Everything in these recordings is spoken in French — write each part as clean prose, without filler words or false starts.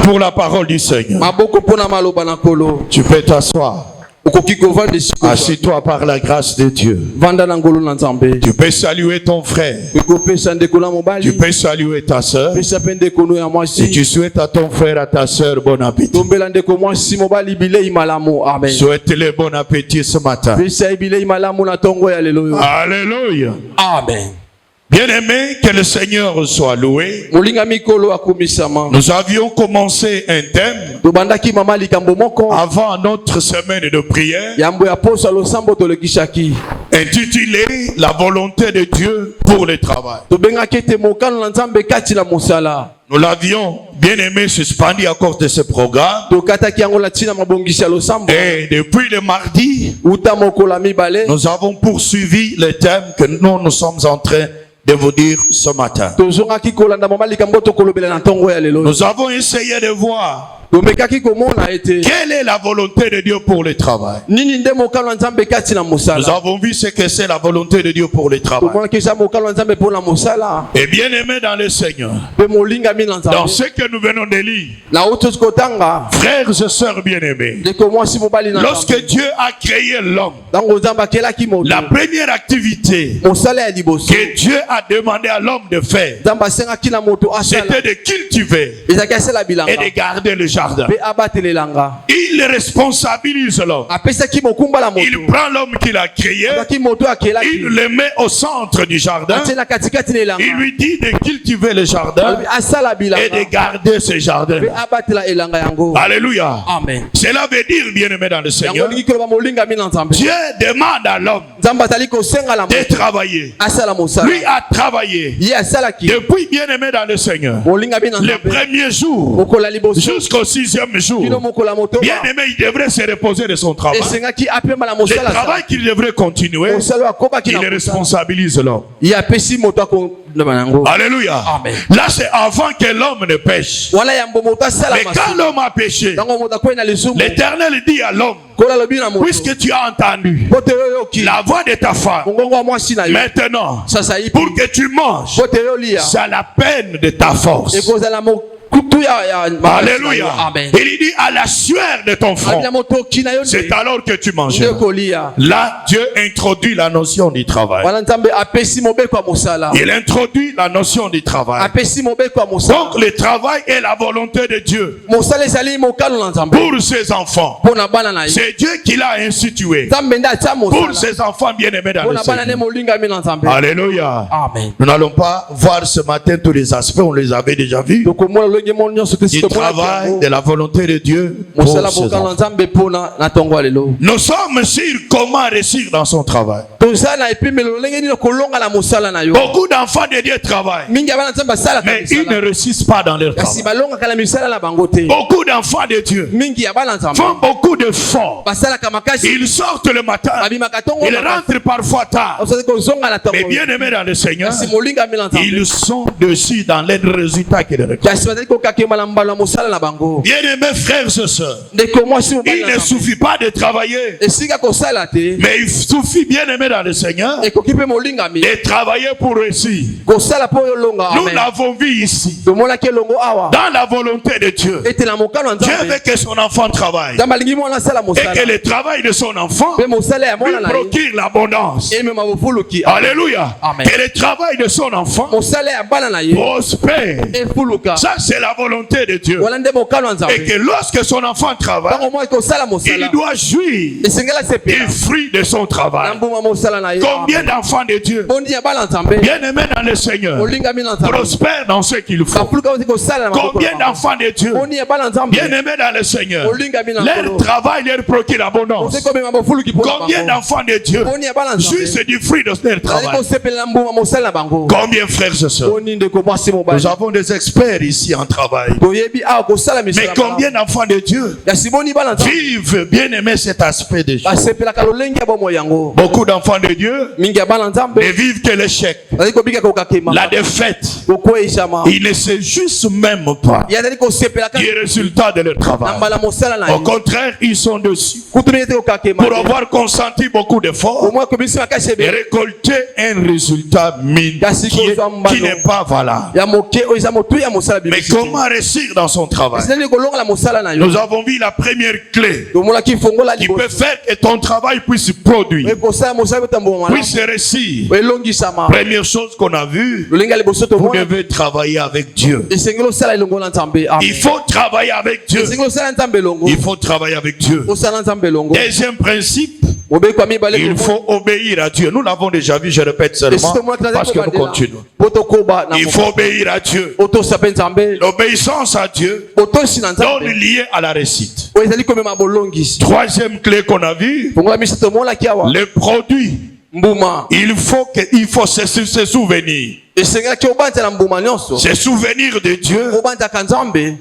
pour la parole du Seigneur. Tu peux t'asseoir. Assis-toi par la grâce de Dieu. Tu peux saluer ton frère. Tu peux saluer ta soeur. Si tu souhaites à ton frère, à ta soeur, bon appétit. Souhaite-les bon appétit ce matin. Alléluia. Amen. Bien-aimé, que le Seigneur soit loué. Nous avions commencé un thème avant notre semaine de prière intitulé La volonté de Dieu pour le travail. Nous l'avions, bien-aimé, suspendu à cause de ce programme. Et depuis le mardi, nous avons poursuivi le thème que nous sommes en train de vous dire ce matin. Nous avons essayé de voir quelle est la volonté de Dieu pour le travail. Nous avons vu ce que c'est la volonté de Dieu pour le travail. Et bien aimé dans le Seigneur, dans ce que nous venons de lire, frères et sœurs bien-aimés, lorsque Dieu a créé l'homme, la première activité que Dieu a demandé à l'homme de faire, c'était de cultiver et de garder le jardin. Il responsabilise l'homme. Il prend l'homme qu'il a créé, il le met au centre du jardin, il lui dit de cultiver le jardin et de garder ce jardin. Alléluia. Amen. Cela veut dire, bien-aimé dans le Seigneur, Dieu demande à l'homme de travailler. Lui a travaillé depuis, bien-aimé dans le Seigneur, le premier jour jusqu'au 6e jour. Bien-aimé, il devrait se reposer de son travail. Le travail qu'il devrait continuer, il responsabilise l'homme. Alléluia. Amen. Là, c'est avant que l'homme ne pêche. Mais quand l'homme a péché, l'Éternel dit à l'homme, puisque tu as entendu la voix de ta femme, maintenant, pour que tu manges, c'est la peine de ta force. Alléluia. Amen. Il dit à la sueur de ton front, c'est alors que tu mangeras. Là, Dieu introduit la notion du travail. Il introduit la notion du travail. Donc le travail est la volonté de Dieu pour ses enfants. C'est Dieu qui l'a institué pour ses enfants bien-aimés dans le Seigneur. Alléluia. Amen. Nous n'allons pas voir ce matin tous les aspects, on les avait déjà vus. Du travail, de la volonté de Dieu pour ses enfants. Nous sommes sûrs comment réussir dans son travail. Beaucoup d'enfants de Dieu travaillent, mais ils ne réussissent pas dans leur travail. Beaucoup d'enfants de Dieu font beaucoup d'efforts. Ils sortent le matin, ils rentrent parfois tard. Mais bien aimés dans le Seigneur, ils sont dessus dans les résultats qu'ils récoltent. Bien-aimés frères et sœurs, il ne suffit pas de travailler, mais il suffit, bien-aimés dans le Seigneur, de travailler pour réussir. Nous l'avons vu ici, dans la volonté de Dieu. Dieu veut que son enfant travaille, et que le travail de son enfant lui procure l'abondance. Alléluia. Amen. Que le travail de son enfant prospère. Ça, c'est la volonté de Dieu. Et que lorsque son enfant travaille, il doit jouir du fruit de son travail. Combien d'enfants de Dieu, bien aimés dans le Seigneur, prospèrent dans ce qu'il faut? Combien d'enfants de Dieu, bien aimés dans le Seigneur, leur travail leur procure l'abondance? Combien d'enfants de Dieu jouissent du fruit de leur travail? Combien, frères et sœurs? Nous avons des experts ici en travail. Mais combien d'enfants de Dieu vivent, bien aimé, cet aspect des choses? Beaucoup d'enfants de Dieu ne vivent que l'échec, la défaite. Ils ne se jouissent même pas du résultat de leur travail. Au contraire, ils sont dessus pour avoir consenti beaucoup d'efforts et récolter un résultat minime qui n'est pas valable. Mais comment réussir dans son travail. Nous avons vu la première clé qui peut faire que ton travail puisse produire, puisse réussir. Première chose qu'on a vue, vous devez travailler avec Dieu. Il faut travailler avec Dieu. Il faut travailler avec Dieu. Deuxième principe, il faut obéir à Dieu. Nous l'avons déjà vu, je répète seulement parce que nous continuons. Il faut obéir à Dieu. L'obéissance à Dieu donne lié à la réussite. Troisième clé qu'on a vue, les produits. Il faut se souvenir. Se souvenir de Dieu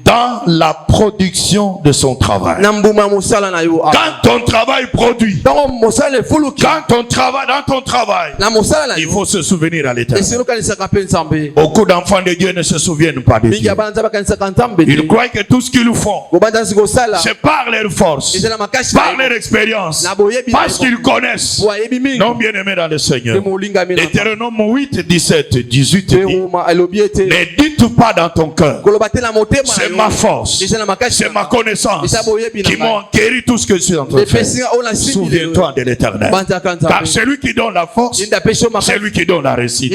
dans la production de son travail. Quand ton travail produit, quand ton travail dans ton travail, il faut se souvenir à l'Éternel. Beaucoup d'enfants de Dieu ne se souviennent pas de Dieu. Ils croient que tout ce qu'ils font, c'est par leur force, par leur expérience, parce qu'ils connaissent. Non, bien-aimés dans le Seigneur. Deutéronome 8, 17, 18 dit, ne dites pas dans ton cœur, c'est ma force, c'est ma connaissance qui m'ont acquéri tout ce que je suis en train de faire. Souviens-toi de l'Éternel. Car celui qui donne la force, c'est lui qui donne la réussite.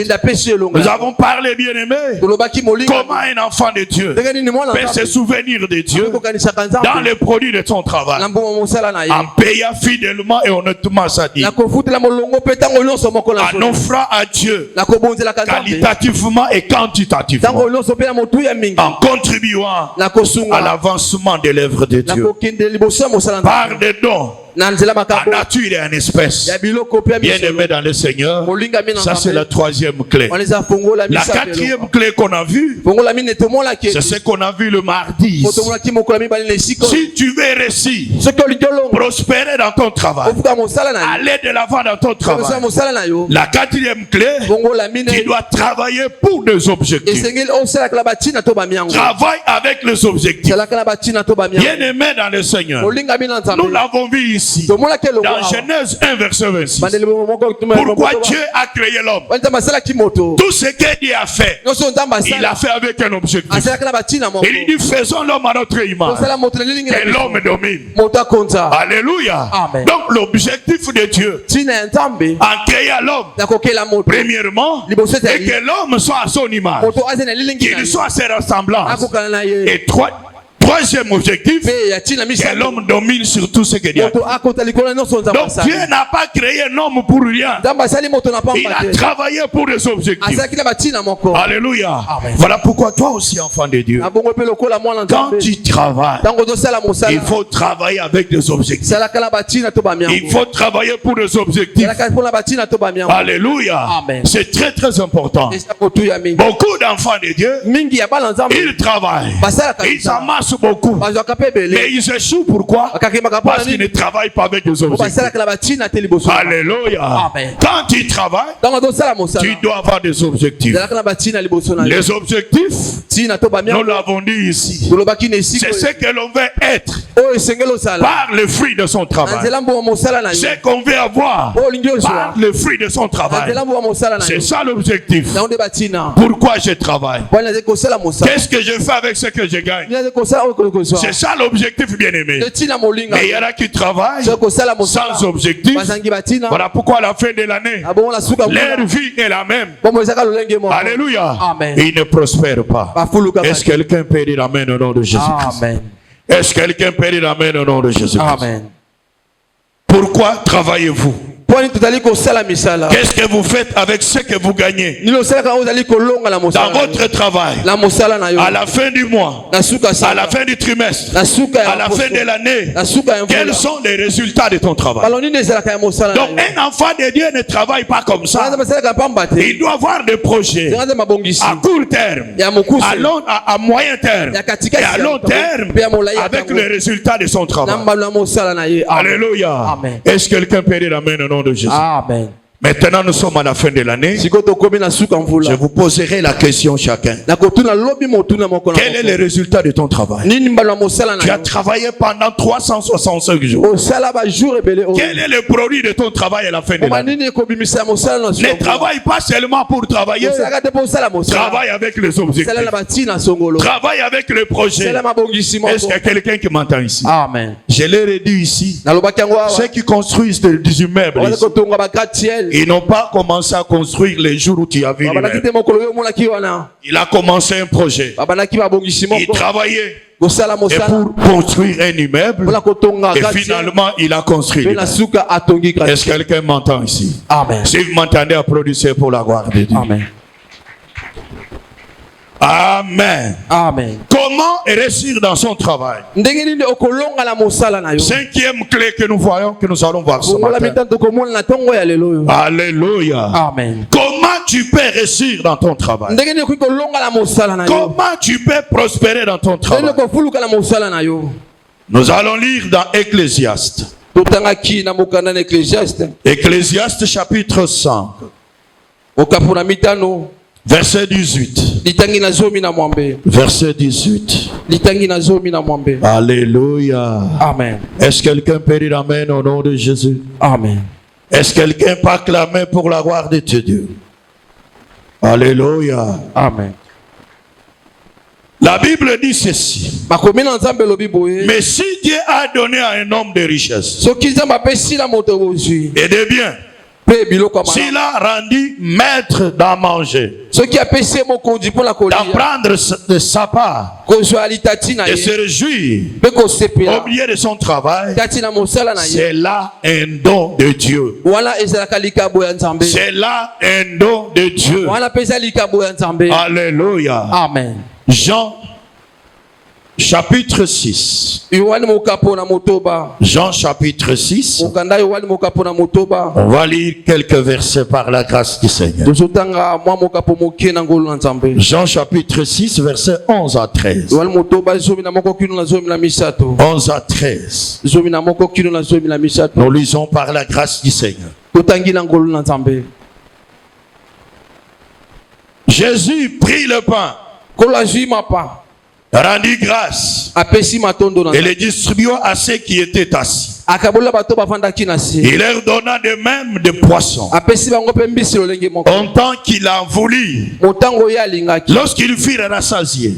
Nous avons parlé, bien-aimés, comment un enfant de Dieu peut se souvenir de Dieu dans les produits de son travail, en payant fidèlement et honnêtement sa dîme, en offrant à Dieu qualitativement et quantitativement, en contribuant à l'avancement de l'œuvre de Dieu par des dons en nature et en espèce. Bien-aimé dans le Seigneur, ça c'est la troisième clé. La quatrième clé qu'on a vue, c'est ce qu'on a vu le mardi. Si tu veux réussir, prospérer dans ton travail, aller de l'avant dans ton travail, la quatrième clé, tu dois travailler pour des objectifs. Travaille avec les objectifs. Bien-aimé dans le Seigneur, nous l'avons vu ici. Dans Genèse 1 verset 26. Pourquoi Dieu a créé l'homme? Tout ce que Dieu a fait, il a fait avec un objectif. Il dit faisons l'homme à notre image et l'homme domine. Alléluia. Donc l'objectif de Dieu en créant l'homme, premièrement, c'est que l'homme soit à son image, qu'il soit à ses ressemblances. Et troisième objectif, que l'homme domine sur tout ce que Dieu a fait. Donc Dieu n'a pas créé un homme pour rien. Il a travaillé pour des objectifs. Alléluia. Voilà pourquoi toi aussi, enfant de Dieu, quand tu travailles, il faut travailler avec des objectifs. Il faut travailler pour des objectifs. Alléluia. C'est très très important. Beaucoup d'enfants de Dieu, ils travaillent, ils amassent beaucoup, mais ils échouent. Pourquoi? Parce qu'ils ne travaillent pas avec des objectifs. Alléluia. Quand tu travailles, tu dois avoir des objectifs. Les objectifs, nous l'avons dit ici, c'est ce que l'on veut être par le fruit de son travail. Ce qu'on veut avoir par le fruit de son travail. C'est ça l'objectif. Pourquoi je travaille? Qu'est-ce que je fais avec ce que je gagne? C'est ça l'objectif, bien-aimé. Mais il y en a qui travaillent sans objectif. Voilà pourquoi à la fin de l'année, leur vie est la même. Alléluia. Et ils ne prospèrent pas. Est-ce que quelqu'un peut dire amen au nom de Jésus-Christ? Est-ce que quelqu'un peut dire amen au nom de Jésus-Christ? Pourquoi travaillez-vous? Qu'est-ce que vous faites avec ce que vous gagnez dans votre travail? À la fin du mois, à la fin du trimestre, à la fin de l'année, quels sont les résultats de ton travail? Donc un enfant de Dieu ne travaille pas comme ça. Il doit avoir des projets à court terme, à moyen terme et à long terme avec les résultats de son travail. Alléluia. Est-ce que quelqu'un peut dire amen au nom de Jésus? Amen. Maintenant, nous sommes à la fin de l'année. Je vous poserai la question chacun. Quel est le résultat de ton travail? Tu as travaillé pendant 365 jours. Quel est le produit de ton travail à la fin de l'année? Ne travaille pas seulement pour travailler. Travaille avec les objectifs. Travaille avec le projet. Est-ce qu'il y a quelqu'un qui m'entend ici? Amen. Je leur ai dit ici, ceux qui construisent des immeubles ici, ils n'ont pas commencé à construire les jours où tu as vu l'immeuble. Il a commencé un projet. Il travaillait et pour construire un immeuble. Et finalement, il a construit. Est-ce que quelqu'un m'entend ici? Amen. Si vous m'entendez, applaudissez pour la gloire de Dieu. Amen. Amen. Amen. Comment réussir dans son travail? Cinquième clé que nous voyons, que nous allons voir ce matin. Alléluia. Amen. Comment tu peux réussir dans ton travail? Comment tu peux prospérer dans ton travail? Nous allons lire dans Ecclésiaste. Ecclésiaste chapitre 5. Verset 18. Verset 18. Alléluia. Amen. Est-ce que quelqu'un peut dire amen au nom de Jésus? Amen. Est-ce que quelqu'un peut acclamer pour la gloire de Dieu? Alléluia. Amen. La Bible dit ceci. Mais si Dieu a donné à un homme de richesse et de biens, s'il a rendu maître d'en manger, d'apprendre de sa part, de se réjouir au milieu de son travail, c'est là un don de Dieu. C'est là un don de Dieu. Alléluia. Amen. Jean chapitre 6. Jean chapitre 6. On va lire quelques versets par la grâce du Seigneur. Jean chapitre 6, versets 11 à 13. 11 à 13. Nous lisons par la grâce du Seigneur. Jésus prit le pain, rendit grâce et le distribua à ceux qui étaient assis. Il leur donna de même des poissons autant qu'il en voulut. Lorsqu'ils furent rassasiés,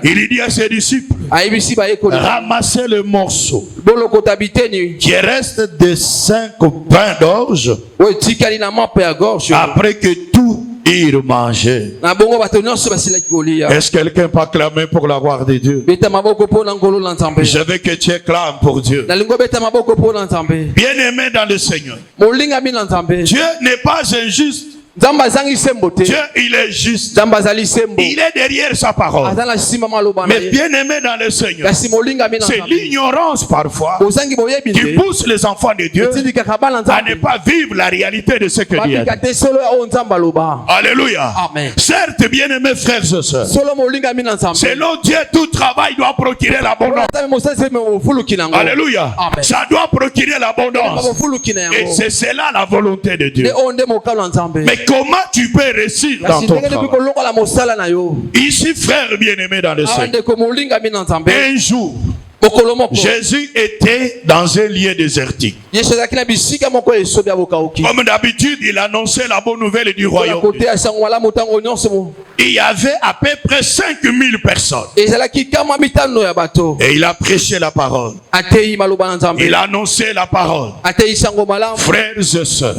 il dit à ses disciples, ramassez le morceau qui reste de 5 pains d'orge après que tout ils mangeaient. Est-ce que quelqu'un peut acclamer pour la gloire de Dieu? Je veux que tu acclames pour Dieu. Bien-aimé dans le Seigneur, Dieu n'est pas injuste. Dieu, il est juste. Il est derrière sa parole. Mais bien aimé dans le Seigneur, c'est l'ignorance parfois qui pousse les enfants de Dieu à ne pas vivre la réalité de ce que Dieu a dit. Alléluia. Amen. Certes, bien aimés frères et sœurs, selon Dieu, tout travail doit procurer l'abondance. Alléluia. Amen. Ça doit procurer l'abondance. Et c'est cela la volonté de Dieu. Mais comment tu peux réussir dans ton travail? Ici, frère bien-aimé dans le Seigneur, un jour, Jésus était dans un lieu désertique. Comme d'habitude, il annonçait la bonne nouvelle du royaume. Il y avait à peu près 5000 personnes. Et il a prêché la parole. Il a annoncé la parole. Frères et sœurs,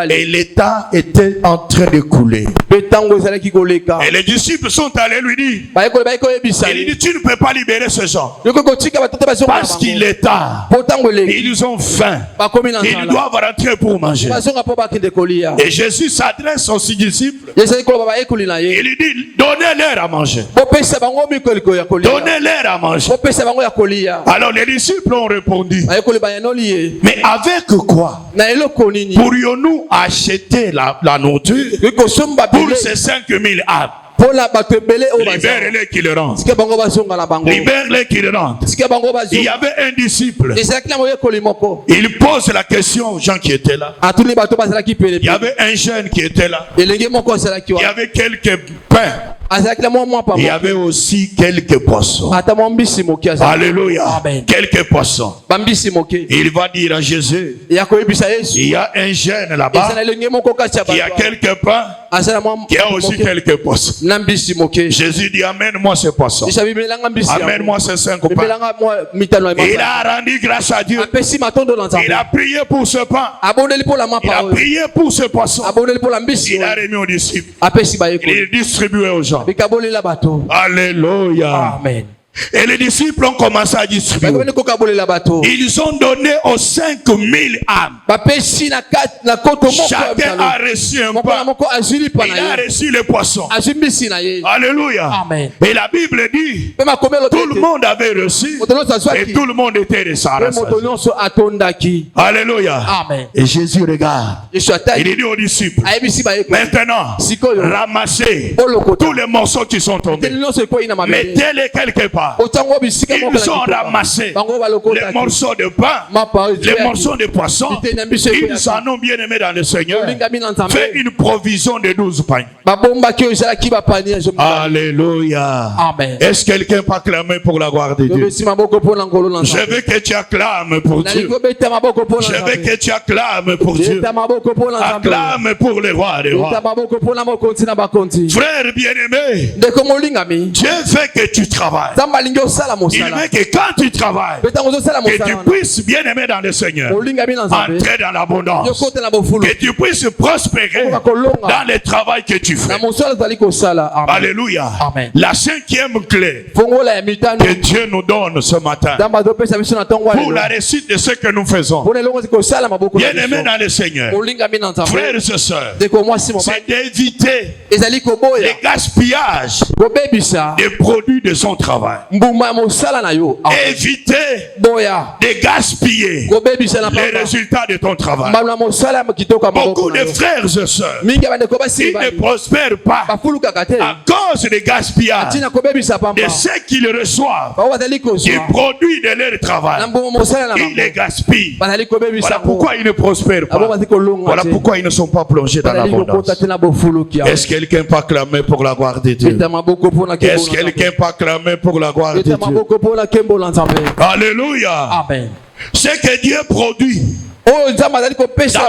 et l'état était en train de couler. Et les disciples sont allés lui dire, il dit, tu ne peux pas libérer ce gens parce qu'il est tard. Ils ont faim. Ils doivent rentrer pour manger. Et Jésus s'adresse aux six disciples. Il lui dit, donnez-leur à manger. Donnez-leur à manger. Alors les disciples ont répondu, mais avec quoi pourrions-nous acheter la nourriture pour ces 5000 âmes? Libère-les qui le rendent. Libère-les qui le rendent. Il y avait un disciple. Il pose la question aux gens qui étaient là. Il y avait un jeune qui était là. Il y avait quelques pains. Il y avait aussi quelques poissons. Alléluia. Amen. Quelques poissons. Il va dire à Jésus, il y a un jeune là-bas qui a quelques pains, qui a aussi quelques poissons. Jésus dit, amène-moi ces poissons. Amène-moi ces 5 pains. Il a rendu grâce à Dieu. Il a prié pour ce pain. Il a prié pour ce poisson. Il a remis aux disciples. Il distribuait aux gens. Alléluia. Amen. Et les disciples ont commencé à distribuer. Ils ont donné aux 5000 âmes. Chacun a reçu un pain. Il a reçu les poissons. Alléluia. Amen. Et la Bible dit, tout le monde avait reçu et tout le monde était rassasié. Alléluia. Amen. Et Jésus regarde. Il dit aux disciples, maintenant, ramassez tous les morceaux qui sont tombés. Mettez-les quelque part. Ils ont ramassé les morceaux de pain, les morceaux de poisson. Ils en ont bien aimé dans le Seigneur. Fait une provision de 12 pains. Alléluia. Amen. Est-ce que quelqu'un peut acclamer pour la gloire de Dieu? Je veux que tu acclames pour Dieu. Je veux que tu acclames pour Dieu. Acclame pour le roi des rois. Frère bien-aimé, Dieu veut que tu travailles. Il veut que quand tu travailles, que tu puisses bien aimer dans le Seigneur, entrer dans l'abondance, que tu puisses prospérer dans le travail que tu fais. Alléluia. Amen. La 5e clé que Dieu nous donne ce matin pour la réussite de ce que nous faisons, bien aimé dans le Seigneur, frères et sœurs, c'est d'éviter le gaspillage des produits de son travail. Éviter de gaspiller les résultats de ton travail. Beaucoup de frères et sœurs, ils ne prospèrent pas à cause de gaspillage de ce qu'ils reçoivent, des produits de leur travail. Ils les gaspillent. Voilà pourquoi ils ne prospèrent pas. Voilà pourquoi ils ne sont pas plongés dans l'abondance. Est-ce que quelqu'un peut acclamer pour la gloire de Dieu? Est-ce que quelqu'un peut acclamer pour la gloire de Dieu? Alléluia. Amen. Ce que Dieu produit dans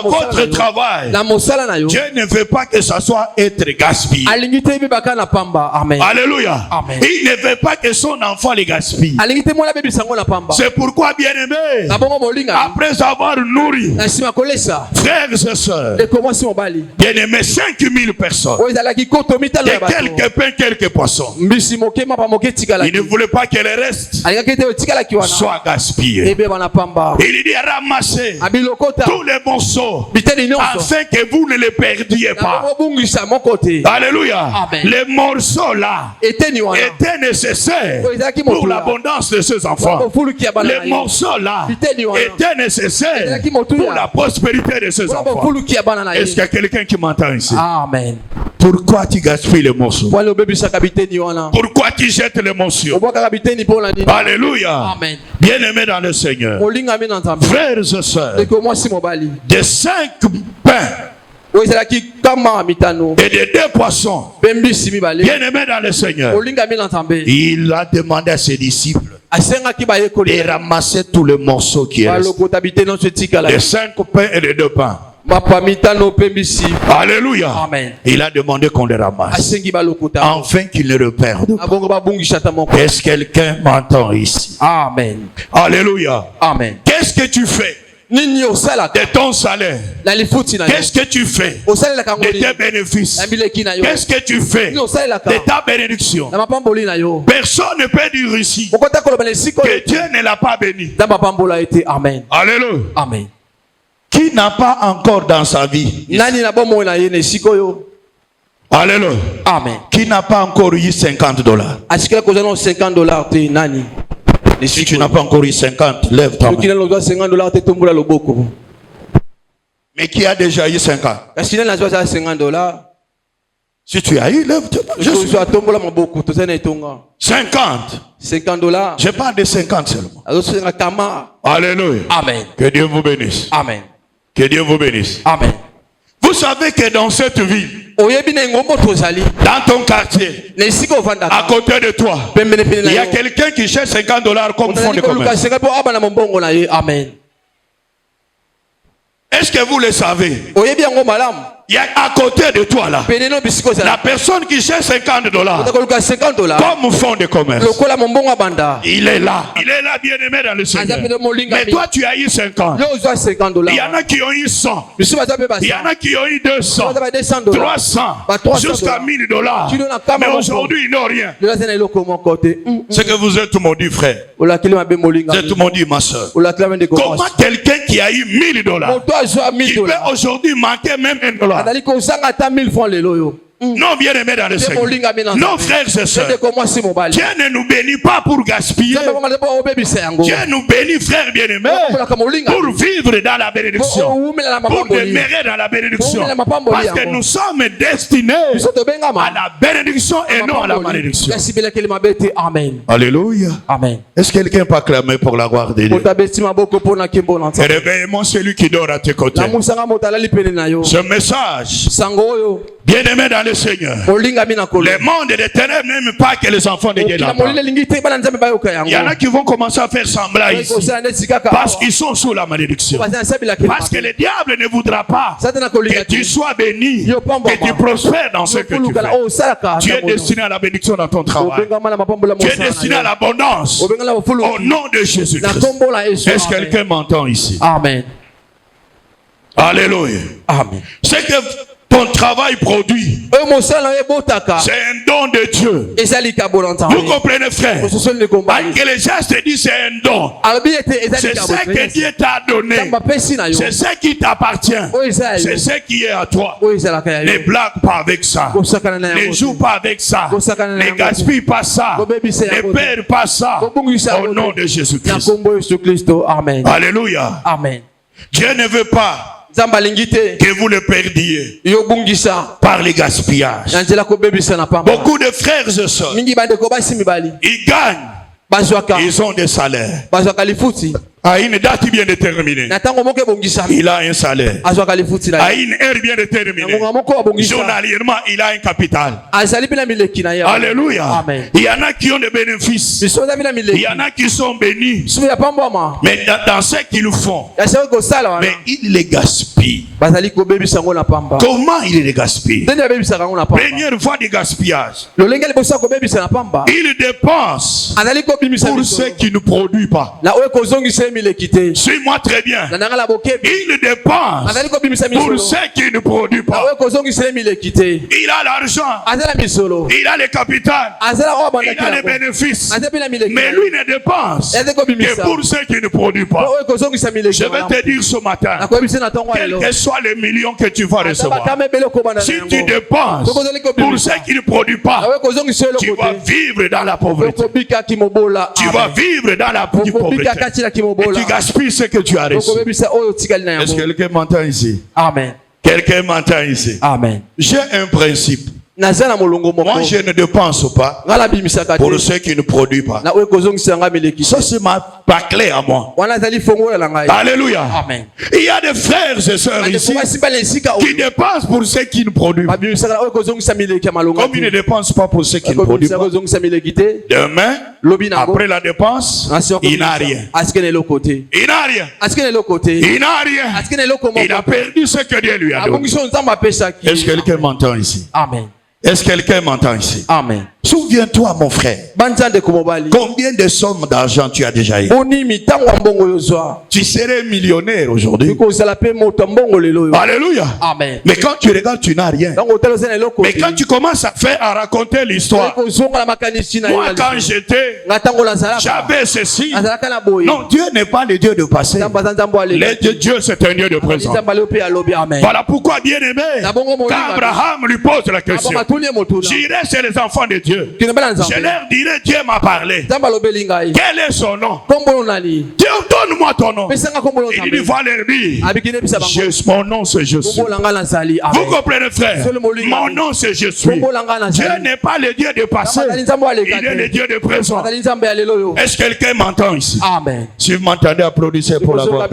votre travail, Dieu ne veut pas que ça soit être gaspillé. Alléluia. Amen. Il ne veut pas que son enfant les gaspille. C'est pourquoi, bien aimé, après avoir nourri frères et sœurs, bien aimé 5000 personnes, et quelques pains, quelques poissons, il ne voulait pas que le reste soit gaspillé. Il dit ramasser tous les morceaux afin que vous ne les perdiez pas. Alléluia. Amen. Les morceaux là étaient nécessaires pour l'abondance de ses enfants. Les morceaux là étaient nécessaires pour la prospérité de ses enfants. Est-ce qu'il y a quelqu'un qui m'entend ici? Amen. Pourquoi tu gaspilles les morceaux? Pourquoi tu jettes les morceaux? Alléluia. Amen. Bien aimé dans le Seigneur, frères et sœurs, de 5 pains et de 2 poissons, bien aimé dans le Seigneur, il a demandé à ses disciples de ramasser tous les morceaux qui restent, de 5 pains et de 2 pains. Alléluia. Amen. Il a demandé qu'on les ramasse afin qu'ils ne le perdent pas. Est-ce que quelqu'un m'entend ici? Amen. Alléluia. Amen. Qu'est-ce que tu fais de ton salaire? Qu'est-ce que tu fais de tes bénéfices? Qu'est-ce que tu fais de ta bénédiction? Personne ne peut dire ici que Dieu ne l'a pas béni. Amen. Alléluia. Amen. Qui n'a pas encore dans sa vie? Alléluia. Amen. Qui n'a pas encore eu $50? Si tu n'as pas encore eu 50, lève ta main. Mais qui a déjà eu 50? Si tu as eu, lève-toi. 50. 50 dollars. Je parle de 50 seulement. Alléluia. Amen. Que Dieu vous bénisse. Amen. Que Dieu vous bénisse. Amen. Vous savez que dans cette ville, dans ton quartier, à côté de toi, il y a quelqu'un qui cherche 50 dollars comme fonds de commerce. Amen. Est-ce que vous le savez? Il y a à côté de toi là, la personne qui cherche 50 dollars comme fonds de commerce. Il est là. Il est là, bien aimé dans le Seigneur. Mais toi, tu as eu 50. Il y en a qui ont eu 100. Il y en a qui ont eu 200, 300, jusqu'à 1000 dollars. Mais aujourd'hui, ils n'ont rien. C'est que vous êtes maudit, frère. Vous êtes maudit, ma soeur. Comment quelqu'un qui a eu 1000 dollars, il peut aujourd'hui manquer même $1? Non, bien aimé dans le Seigneur. Non, frères et sœurs. Dieu ne nous bénit pas pour gaspiller. Dieu nous bénit, frères bien aimés, pour vivre dans la bénédiction, pour demeurer dans la bénédiction. Parce que nous sommes destinés à la bénédiction et non à la malédiction. Alléluia. Amen. Est-ce que quelqu'un peut acclamer pour la gloire de Dieu? Réveille-moi celui qui dort à tes côtés. Ce message, bien aimé dans le Seigneur, le monde des ténèbres n'aime pas que les enfants de Dieu l'entendent. Il y en a qui vont commencer à faire semblant ici parce qu'ils sont sous la malédiction. Parce que le diable ne voudra pas que tu sois béni, que tu prospères dans ce que tu fais. Tu es destiné à la bénédiction dans ton travail. Tu es destiné à l'abondance au nom de Jésus-Christ. Est-ce que quelqu'un m'entend ici? Amen. Alléluia. Amen. C'est que ton travail produit, c'est un don de Dieu. Vous comprenez, frère? Que les gens te disent c'est un don. C'est ce que Dieu t'a donné. C'est ce qui t'appartient. C'est ce qui est à toi. Ne blague pas avec ça. Ne joue pas avec ça. Ne gaspille pas ça. Ne perds pas ça. Au nom de Jésus-Christ. Amen. Alléluia. Amen. Dieu ne veut pas que vous le perdiez par les gaspillages. Beaucoup de frères et sœurs, ils gagnent, ils ont des salaires. À une date bien déterminée, il a un salaire. À une heure bien déterminée, journalièrement, il a un capital. Alléluia. Amen. Il y en a qui ont des bénéfices. Il y en a qui sont bénis. Mais dans ce qu'ils font, mais ils les gaspillent. Comment ils les gaspillent? Première fois de gaspillage, ils dépensent pour ceux qui ne produisent pas. Suis-moi très bien. Il dépense pour ceux qui ne produisent pas. Il a l'argent, il a le capital, il a les bénéfices, mais lui ne dépense que pour ceux qui ne produisent pas. Je vais te dire ce matin, quels que soient les millions que tu vas recevoir, si tu dépenses pour ceux qui ne produisent pas, tu vas vivre dans la pauvreté. Tu vas vivre dans la pauvreté. Et tu gaspilles ce que tu as reçu. Est-ce que quelqu'un m'entend ici? Amen. Quelqu'un m'entend ici? Amen. J'ai un principe. Moi, je ne dépense pas pour ceux qui ne produisent pas. Ça, c'est ma clé à moi. Alléluia. Amen. Il y a des frères et sœurs ici qui dépensent pour ceux qui ne produisent pas. Comme ils ne dépensent pas pour ceux qui ne produisent pas, demain, après la dépense, il n'a rien. Il n'a rien. Il n'a rien. Il a perdu ce que Dieu lui a donné. Est-ce que quelqu'un m'entend ici? Amen. Est-ce que quelqu'un m'entend ici? Amen. Souviens-toi, mon frère. Combien de sommes d'argent tu as déjà eu? Tu serais millionnaire aujourd'hui. Alléluia. Amen. Mais quand tu regardes, tu n'as rien. Mais quand tu commences à raconter l'histoire, moi quand j'étais, j'avais ceci. Non, Dieu n'est pas le Dieu de passé. Dieu, c'est un Dieu de présent. Voilà pourquoi, bien aimé, quand Abraham lui pose la question, j'irai chez les enfants de Dieu. Dieu. Je leur dirai, Dieu m'a parlé. Quel est son nom? Dieu, donne-moi ton nom. Il dit, va leur dire, mon nom c'est je suis. Vous comprenez, frère? Mon nom c'est je suis. Dieu n'est pas le Dieu de passé, il est le Dieu de présent. Est-ce que quelqu'un m'entend ici? Amen. Si vous m'entendez, applaudissez pour la gloire.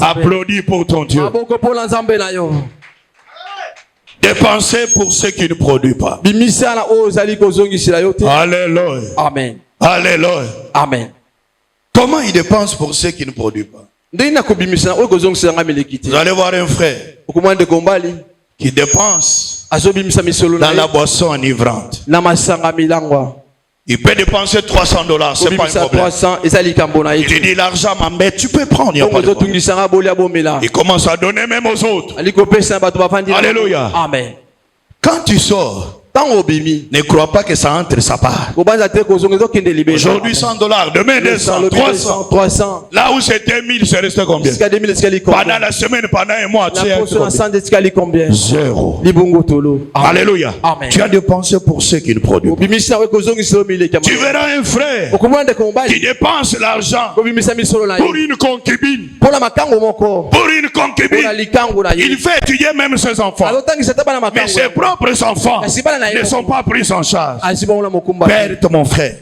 Applaudis pour ton Dieu. Dépensez pour ceux qui ne produisent pas. Alléluia. Amen. Alléluia. Amen. Comment il dépense pour ceux qui ne produisent pas? Vous allez voir un frère qui dépense dans la boisson enivrante. Il peut dépenser $300, c'est pas un problème. Il dit l'argent m'embête, tu peux prendre. Il commence à donner même aux autres. Alléluia. Amen. Quand tu sors, ne crois pas que ça entre sa part. Aujourd'hui $100, demain 200, 300. Là où c'était 1000, c'est resté combien? Pendant la semaine, pendant un mois, tu es combien? Zéro. Alléluia. Amen. Tu as dépensé pour ceux qui ne produisent pas. Tu verras un frère qui dépense l'argent pour une concubine. Pour une concubine. Il fait étudier même ses enfants. Mais ses propres enfants ne sont pas pris en charge. Perte mon frère,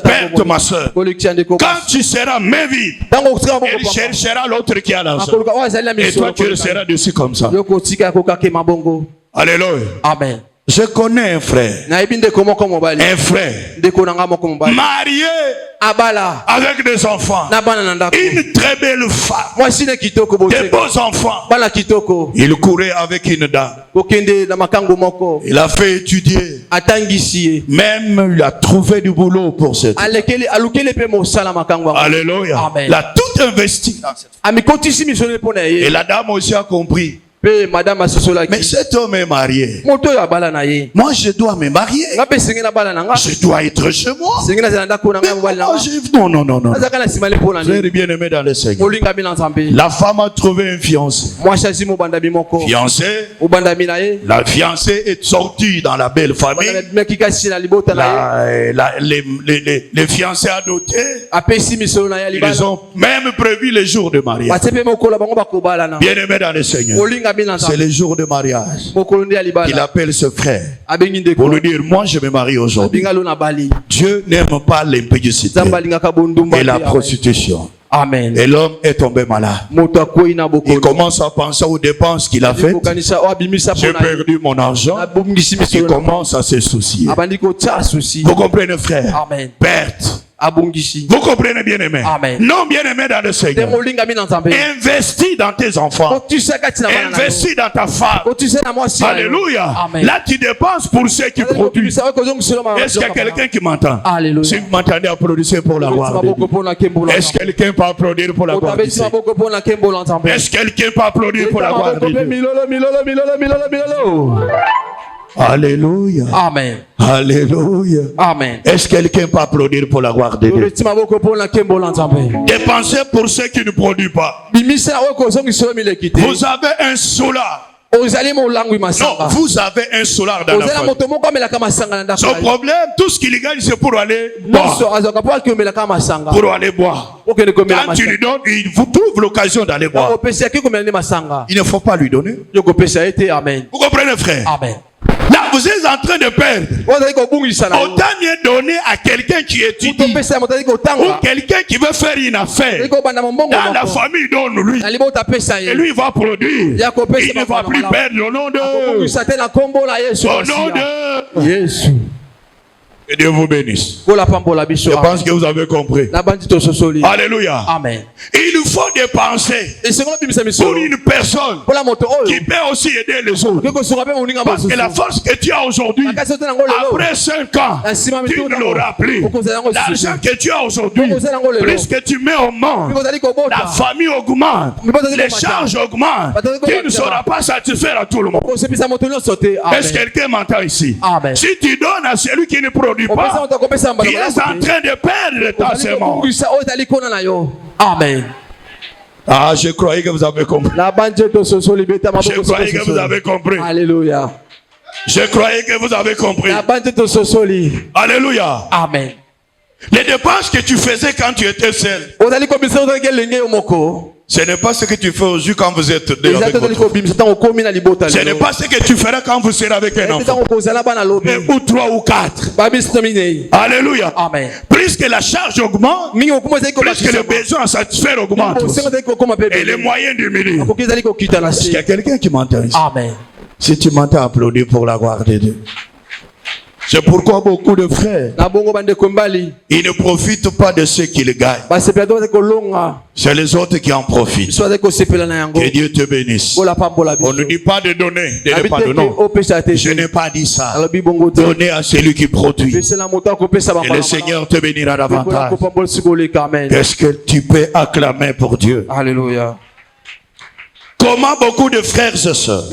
perte ma soeur. Quand tu seras main vide, il cherchera l'autre qui a l'argent. Et toi tu resteras dessus comme ça. Alléluia. Amen. Je connais un frère marié avec des enfants, une très belle femme, des beaux enfants. Il courait avec une dame. Il a fait étudier, même il a trouvé du boulot pour cette femme. Alléluia. Il a tout investi dans cette femme. Et la dame aussi a compris. Mais cet homme est marié. Moi je dois me marier. Je dois être chez moi. Non. Frère bien-aimé dans le Seigneur. La femme a trouvé un fiancé. La fiancée est sortie dans la belle famille. Les fiancés adoptés, ils ont même prévu le jour de mariage. Bien-aimé dans le Seigneur. C'est le jour de mariage. Il appelle ce frère pour lui dire, moi je me marie aujourd'hui. Dieu n'aime pas l'impudicité et la prostitution. Amen. Et l'homme est tombé malade. Il commence à penser aux dépenses qu'il a faites. J'ai perdu mon argent. Il commence à se soucier. Vous comprenez, frère? Amen. Perte. Vous comprenez, bien aimé? Amen. Non, bien aimé dans le Seigneur. Investis dans tes enfants. Investis dans ta femme. Alléluia. Amen. Là, tu dépenses pour ceux qui produisent. Est-ce qu'il y a quelqu'un qui m'entend? Si vous m'entendez, applaudissez pour la gloire de Dieu. Est-ce que quelqu'un peut applaudir pour la gloire de Dieu? Est-ce que quelqu'un peut applaudir pour la gloire de Dieu? Alléluia. Amen. Alléluia. Amen. Est-ce que quelqu'un peut applaudir pour la gloire de Dieu? Dépensez pour ceux qui ne produisent pas. Vous avez un solar. Non, vous avez un solar dans la famille. Son problème, tout ce qu'il gagne, c'est pour aller boire. Pour aller boire. Quand tu lui donnes, il vous trouve l'occasion d'aller boire. Il ne faut pas lui donner. Vous comprenez, frère? Amen. Là, vous êtes en train de perdre. Autant mieux donner à quelqu'un qui étudie ou quelqu'un qui veut faire une affaire. Dans la famille, donne-lui. Et lui, il va produire. Il ne va plus perdre au nom de... Au nom de... Jésus. Que Dieu vous bénisse. Je pense que vous avez compris. Alléluia. Amen. Il faut dépenser pour une personne qui peut aussi aider les autres. Parce que la force que tu as aujourd'hui, après 5 ans, tu ne l'auras plus. L'argent que tu as aujourd'hui, plus que tu mets au monde, la famille augmente, les charges augmentent. Tu ne sauras pas satisfaire à tout le monde. Est-ce que quelqu'un m'entend ici? Amen. Si tu donnes à celui qui ne produit pas, tu es en train de perdre ta semence. Amen. Ah, je croyais que vous avez compris. Je croyais que vous avez compris. Alléluia. Je croyais que vous avez compris. Alléluia. Amen. Les dépenses que tu faisais quand tu étais seul, ce n'est pas ce que tu fais aujourd'hui quand vous êtes avec votre... Ce n'est pas ce que tu feras quand vous serez avec un enfant. Ou 3 ou 4. Alléluia. Amen. Plus que la charge augmente, plus que le besoin à satisfaire augmente. Et les moyens diminuent. Est-ce qu'il y a quelqu'un qui m'entend ici? Amen. Si tu m'entends, applaudis pour la gloire de Dieu. C'est pourquoi beaucoup de frères, ils ne profitent pas de ce qu'ils gagnent. C'est les autres qui en profitent. Que Dieu te bénisse. On ne dit pas de donner, de ne pas donner. Je n'ai pas dit ça. Donner à celui qui produit. Et le Seigneur te bénira davantage. Qu'est-ce que tu peux acclamer pour Dieu? Alléluia. Comment beaucoup de frères et sœurs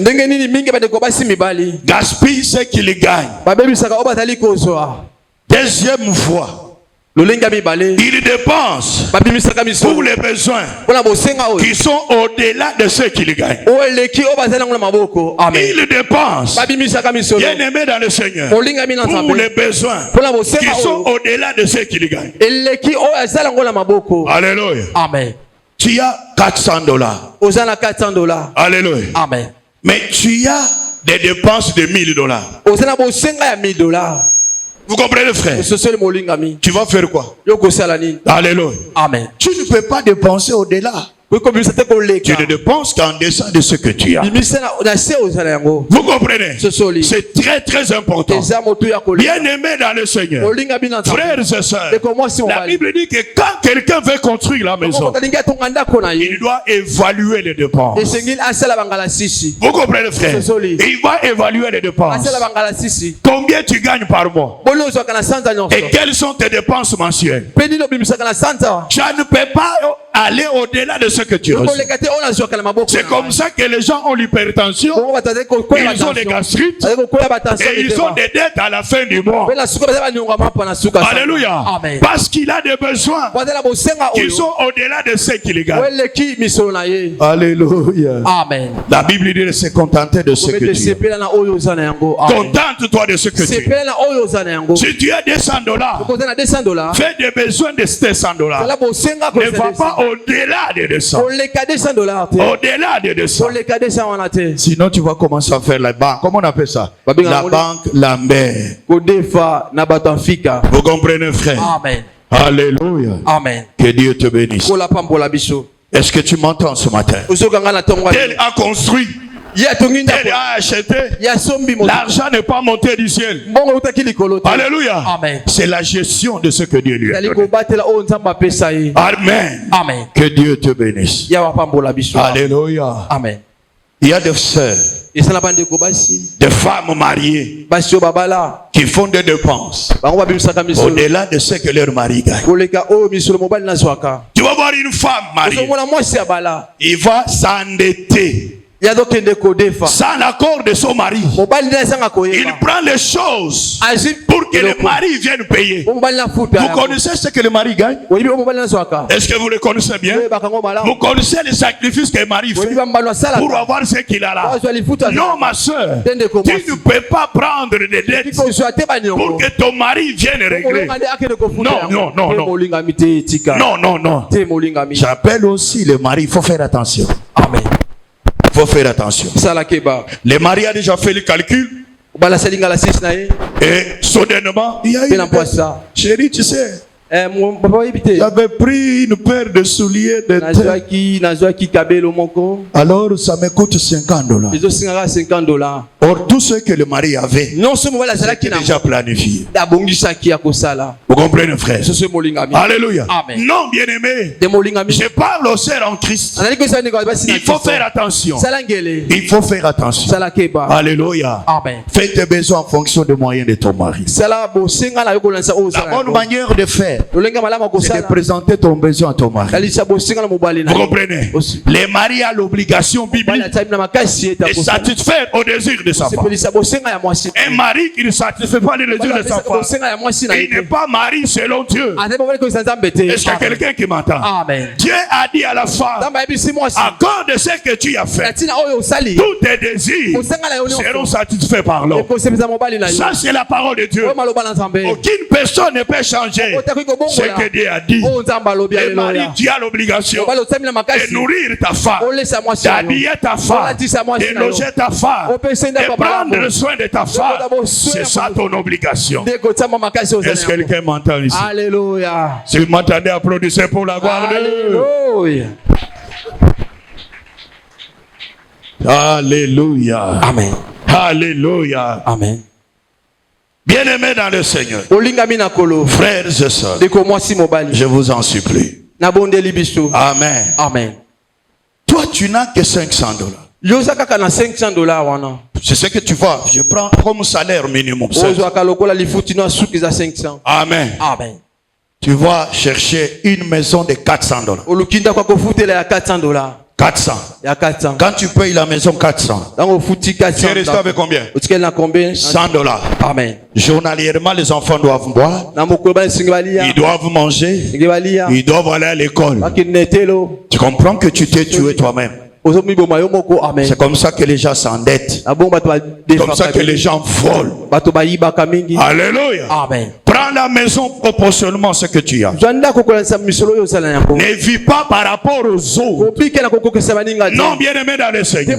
gaspillent ce qu'ils gagnent. Deuxième fois, ils dépensent pour les besoins qui sont au-delà de ce qu'ils gagnent. Ils dépensent, bien aimés dans le Seigneur, pour les besoins qui sont au-delà de ce qu'ils gagnent. Alléluia. Amen. Tu as $400. Alléluia. Amen. Mais tu as des dépenses de $1000. Vous comprenez, frère? Tu vas faire quoi? Alléluia. Amen. Tu ne peux pas dépenser au-delà. Tu ne dépenses qu'en deçà de ce que tu as. Vous comprenez? C'est très très important. Bien aimé dans le Seigneur, frères et sœurs, la Bible dit que quand quelqu'un veut construire la maison, il doit évaluer les dépenses. Vous comprenez, frère? Il va évaluer les dépenses. Combien tu gagnes par mois? Et quelles sont tes dépenses mensuelles? Tu ne peux pas aller au-delà de ce que tu reçois. C'est comme ça que les gens ont l'hypertension, ils ont les gastrites et ils ont des dettes à la fin du mois. Alléluia. Amen. Parce qu'il a des besoins qui sont au-delà de ce qu'il gagne. Alléluia. Amen. La Bible dit de se contenter de ce que tu as. Contente-toi de ce que tu as. Si tu as $200, fais des besoins de $200. Ne va pas au-delà de 200. Au-delà de 200. Sinon, tu vas commencer à faire la banque. Comment on appelle ça? La banque Lambert. Vous comprenez, frère? Amen. Alléluia. Amen. Que Dieu te bénisse. Est-ce que tu m'entends ce matin? Tel a construit. Tel a acheté. L'argent n'est pas monté du ciel. Alléluia. Amen. C'est la gestion de ce que Dieu lui a donné. Amen. Amen. Que Dieu te bénisse. Alléluia. Amen. Il y a des sœurs, des femmes mariées qui font des dépenses au-delà de ce que leur mari gagne. Tu vas voir une femme mariée, il va s'endetter sans l'accord de son mari. Il prend les choses pour que le mari vienne payer. Vous connaissez ce que le mari gagne? Est-ce que vous le connaissez bien? Vous connaissez les sacrifices que le mari fait pour avoir ce qu'il a là? Non, ma soeur, tu ne peux pas prendre des dettes pour que ton mari vienne régler. Non, non, non, non. Non, non, non. J'appelle aussi le mari, il faut faire attention. Amen. Il faut faire attention. Le mari a déjà fait le calcul. Et soudainement, il y a eu chérie, tu sais, j'avais pris une paire de souliers de terre. Alors ça me coûte $50. Or tout ce que le mari avait, c'était déjà planifié. Vous comprenez, frère? Alléluia. Amen. Non, bien aimé, je parle aux sœurs en Christ. Il faut faire attention. Il faut faire attention. Alléluia. Amen. Fais tes besoins en fonction des moyens de ton mari. La bonne manière de faire, c'est de présenter ton besoin à ton mari. Vous comprenez? Les maris ont l'obligation biblique de satisfaire au désir de sa femme. Un mari qui ne satisfait pas le désir de sa femme, il n'est pas mari selon Dieu. Est-ce qu'il y a quelqu'un qui m'entend? Dieu a dit à la femme, à cause de ce que tu as fait, tous tes désirs seront satisfaits par l'homme. Ça, c'est la parole de Dieu. Aucune personne ne peut changer ce que Dieu a dit. Le mari, tu as l'obligation de nourrir ta femme, d'habiller ta femme, de loger ta femme, de prendre soin de ta femme. C'est ça ton obligation. Est-ce que quelqu'un m'entend ici? Alléluia. Si vous m'entendez, applaudissez pour la gloire de Dieu. Alléluia. Amen. Alléluia. Amen. Bien-aimés dans le Seigneur, frères et sœurs, je vous en supplie. Amen. Amen. Toi, tu n'as que $500. C'est ce que tu vois. Je prends comme salaire minimum. Amen. Amen. Tu vas chercher une maison de $400. 400. Quand tu payes la maison 400, tu es resté avec combien? $100. Amen. Journalièrement, les enfants doivent boire, ils doivent manger, ils doivent aller à l'école. Tu comprends que tu t'es tué toi-même. C'est comme ça que les gens s'endettent. C'est comme ça que les gens volent. Alléluia. Amen. Prends la maison proportionnellement ce que tu as. Ne vis pas par rapport aux autres. Non, bien aimé dans le Seigneur.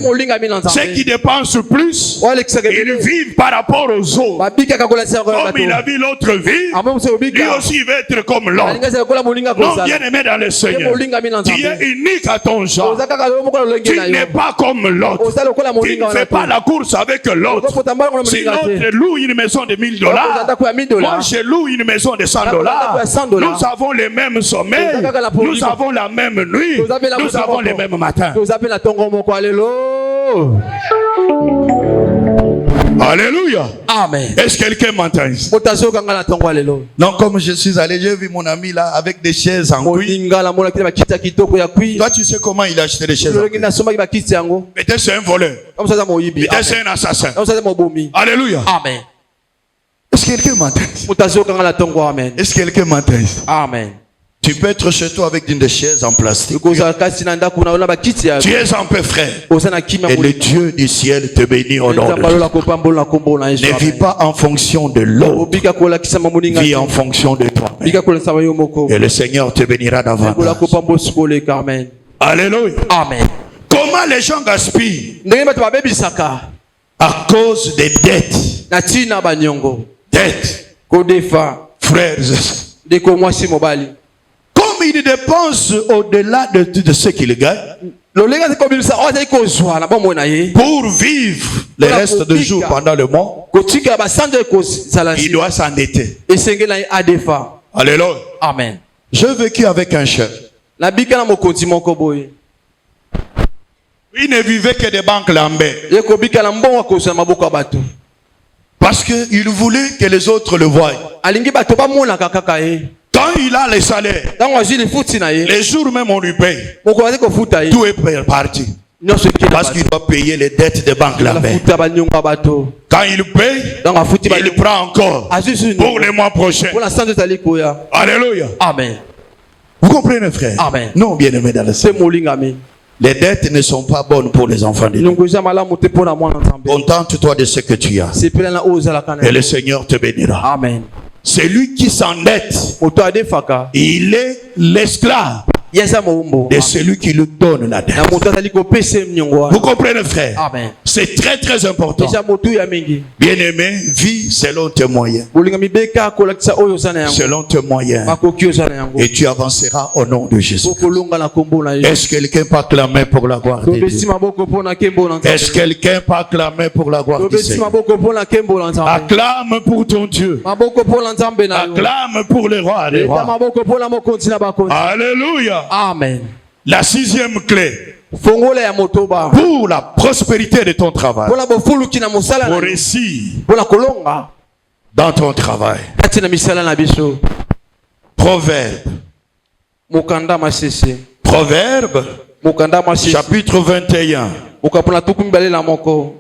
Ceux qui dépensent plus, ils vivent par rapport aux autres. Comme il a vu l'autre vivre, lui aussi il veut être comme l'autre. Non, bien aimé dans le Seigneur. Tu es unique à ton genre. Tu n'es pas comme l'autre. Tu ne fais pas la course avec l'autre. Si l'autre loue une maison de $1000, moi je loue une maison de $100. Nous avons les mêmes sommeils. Nous avons la même nuit. Nous avons les mêmes matins. Alléluia. Amen. Est-ce que quelqu'un m'entend ici? Non, comme je suis allé, j'ai vu mon ami là avec des chaises en cuir. Toi, tu sais comment il a acheté des chaises en cuir? Peut-être c'est un voleur. Peut-être c'est un assassin. Alléluia. Amen. Est-ce que quelqu'un m'entend ici? Est-ce que quelqu'un m'entend ici? Amen. Tu peux être chez toi avec une chaise en plastique. Tu es un peu frère. Et le Dieu du ciel te bénit au nom de Dieu. Ne vis pas en fonction de l'autre. Vis en fonction de toi. Et le Seigneur te bénira davantage. Alléluia. Amen. Comment les gens gaspillent? À cause des dettes. Dettes. Frères et sœurs. Comme ils dépensent au-delà de ce qu'ils gagnent pour vivre le reste du jour pendant le mois, il doit s'endetter. Alléluia. Amen. J'ai vécu avec un chef. Il ne vivait que des banques lambées. Parce qu'il voulait que les autres le voient. Quand il a les salaires, les jours même on lui paye. Tout est parti. Parce qu'il doit payer les dettes des banques là-bas. Quand il paye, il prend encore pour les mois prochains. Alléluia. Amen. Vous comprenez, frère? Amen. Non, bien aimé dans le Seigneur. Les dettes ne sont pas bonnes pour les enfants de Dieu. Contente-toi de ce que tu as. Et le Seigneur te bénira. Amen. Celui qui s'endette, il est l'esclave de celui qui lui donne la dette. Vous comprenez, frère? Amen. C'est très très important. Bien-aimé, vis selon tes moyens. Selon tes moyens. Et tu avanceras au nom de Jésus. Est-ce que quelqu'un peut acclamer pour la gloire de Dieu? Est-ce que quelqu'un peut acclamer pour la gloire de Dieu? Acclame pour ton Dieu. Acclame pour les rois des rois. Alléluia. Amen. La 6e clé pour la prospérité de ton travail, pour réussir dans ton travail, Proverbe. Mukanda masese. Proverbe. Mukanda masese. Chapitre 21. Mukapuna tukumbale la moko.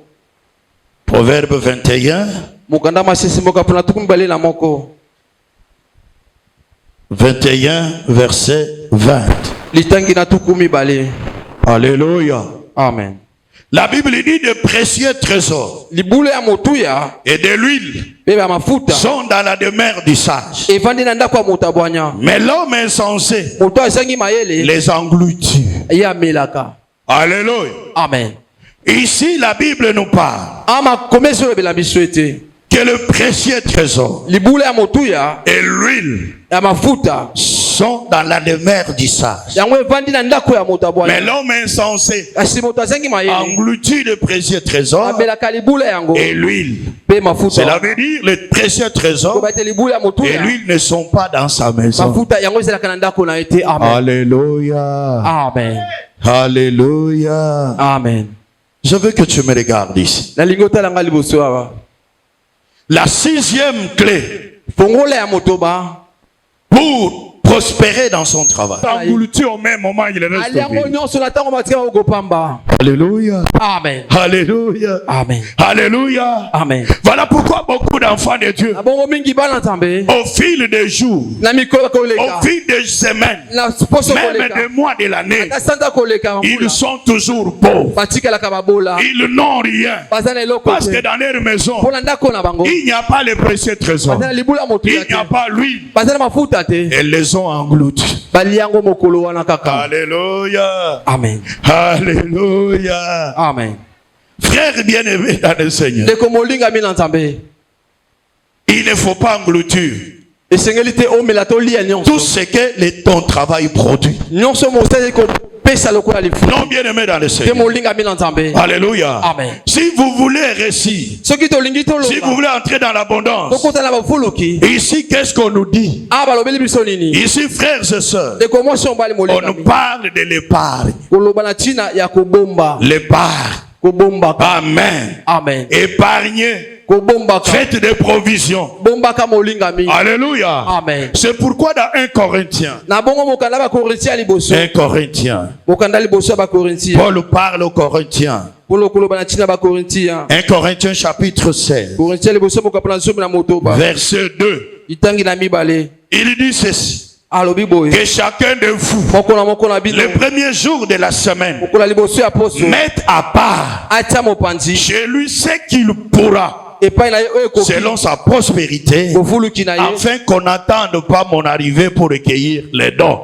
Proverbe 21. Mukanda masese mukapuna tukumbale la moko. 21 verset 20. Litangi na tukumi bale. Alléluia. Amen. La Bible dit de précieux trésors et de l'huile sont dans la demeure du sage. Mais l'homme insensé les engloutit. Alléluia. Amen. Ici, la Bible nous parle que le précieux trésor et l'huile sont dans la demeure du sage. Mais l'homme insensé engloutit le précieux trésor et l'huile. Cela veut dire le précieux trésor et l'huile ne sont pas dans sa maison. Alléluia. Amen. Alléluia. Amen. Je veux que tu me regardes ici. La sixième clé pour prospérer dans son travail. Au même moment, il reste Alléluia. Amen. Alléluia. Amen. Alléluia. Amen. Voilà pourquoi beaucoup d'enfants de Dieu, au fil des jours, au fil des semaines, même des mois de l'année, ils sont toujours pauvres. Ils n'ont rien. Parce que dans leur maison, il n'y a pas le précieux trésor. Il n'y a pas l'huile. Elles les ont engloutis. Alléluia. Amen. Alléluia. Amen. Frère bien-aimé dans le Seigneur, il ne faut pas engloutir tout ce que ton travail produit. Non, bien-aimé dans le Seigneur. Alléluia. Amen. Si vous voulez réussir, si vous voulez entrer dans l'abondance, ici, qu'est-ce qu'on nous dit? Ici, frères et sœurs, on nous parle de l'épargne. L'épargne. Amen. Amen. Épargnez. Faites des provisions. Alléluia. Amen. C'est pourquoi dans 1 Corinthiens, 1 Corinthiens, Paul parle aux Corinthiens. 1 Corinthiens chapitre 16, verset 2. Il dit ceci: que chacun de vous, le premier jour de la semaine, mette à part chez lui ce qu'il pourra, selon sa prospérité, afin qu'on n'attende pas mon arrivée pour recueillir les dons.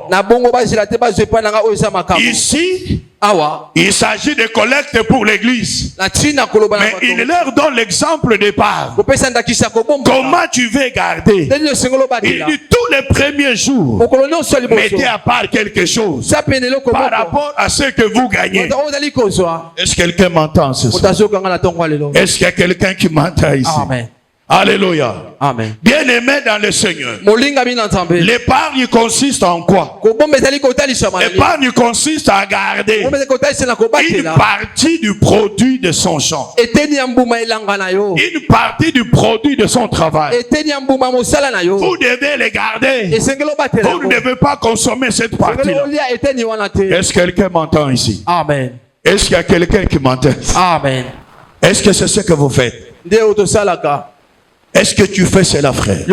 Ici, il s'agit de collecte pour l'église. Mais il leur donne l'exemple d'épargne. Comment tu veux garder? Il dit tous les premiers jours, mettez à part quelque chose par rapport à ce que vous gagnez. Est-ce que quelqu'un m'entend ce soir? Est-ce qu'il y a quelqu'un qui m'entend ici? Amen. Alléluia. Amen. Bien-aimé dans le Seigneur, l'épargne consiste en quoi? L'épargne consiste à garder une partie du produit de son champ, une partie du produit de son travail. Vous devez les garder. Vous ne devez pas consommer cette partie-là. Est-ce que quelqu'un m'entend ici? Amen. Est-ce qu'il y a quelqu'un qui m'entend ici? Amen. Est-ce que c'est ce que vous faites? Est-ce que tu fais cela, frère?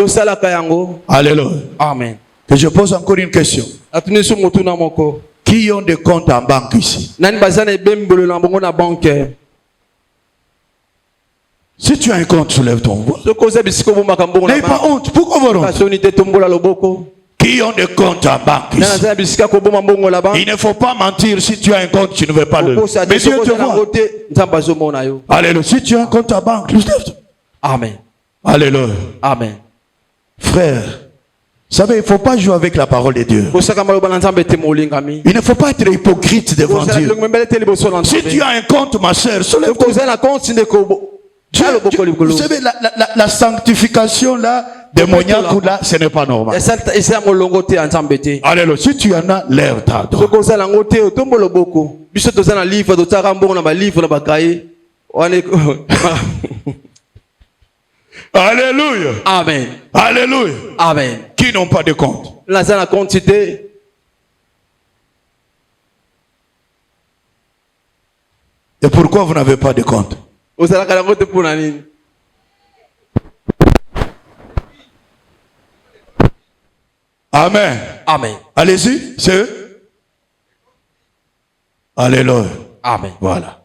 Alléluia. Amen. Que je pose encore une question. Qui ont des comptes en banque ici? Si tu as un compte, soulève ton voix. N'ayez pas honte. Pourquoi vous honte? Qui ont des comptes en banque ici? Il ne faut pas mentir. Si tu as un compte, tu ne veux pas le. Mais Dieu te voit. Alléluia. Si tu as un compte en banque, amen. Alléluia. Amen. Frère, vous savez, il ne faut pas jouer avec la parole de Dieu. Il ne faut pas être hypocrite devant Dieu. Si tu as un compte, ma soeur, soulève-toi. Vous savez, la sanctification là, démoniaque là, ce n'est pas normal. Alléluia. Si tu en as, lève-toi. Alléluia. Amen. Alléluia. Amen. Qui n'ont pas de compte? La quantité. Et pourquoi vous n'avez pas de compte? Amen. Amen. Allez-y, c'est eux. Alléluia. Amen. Voilà.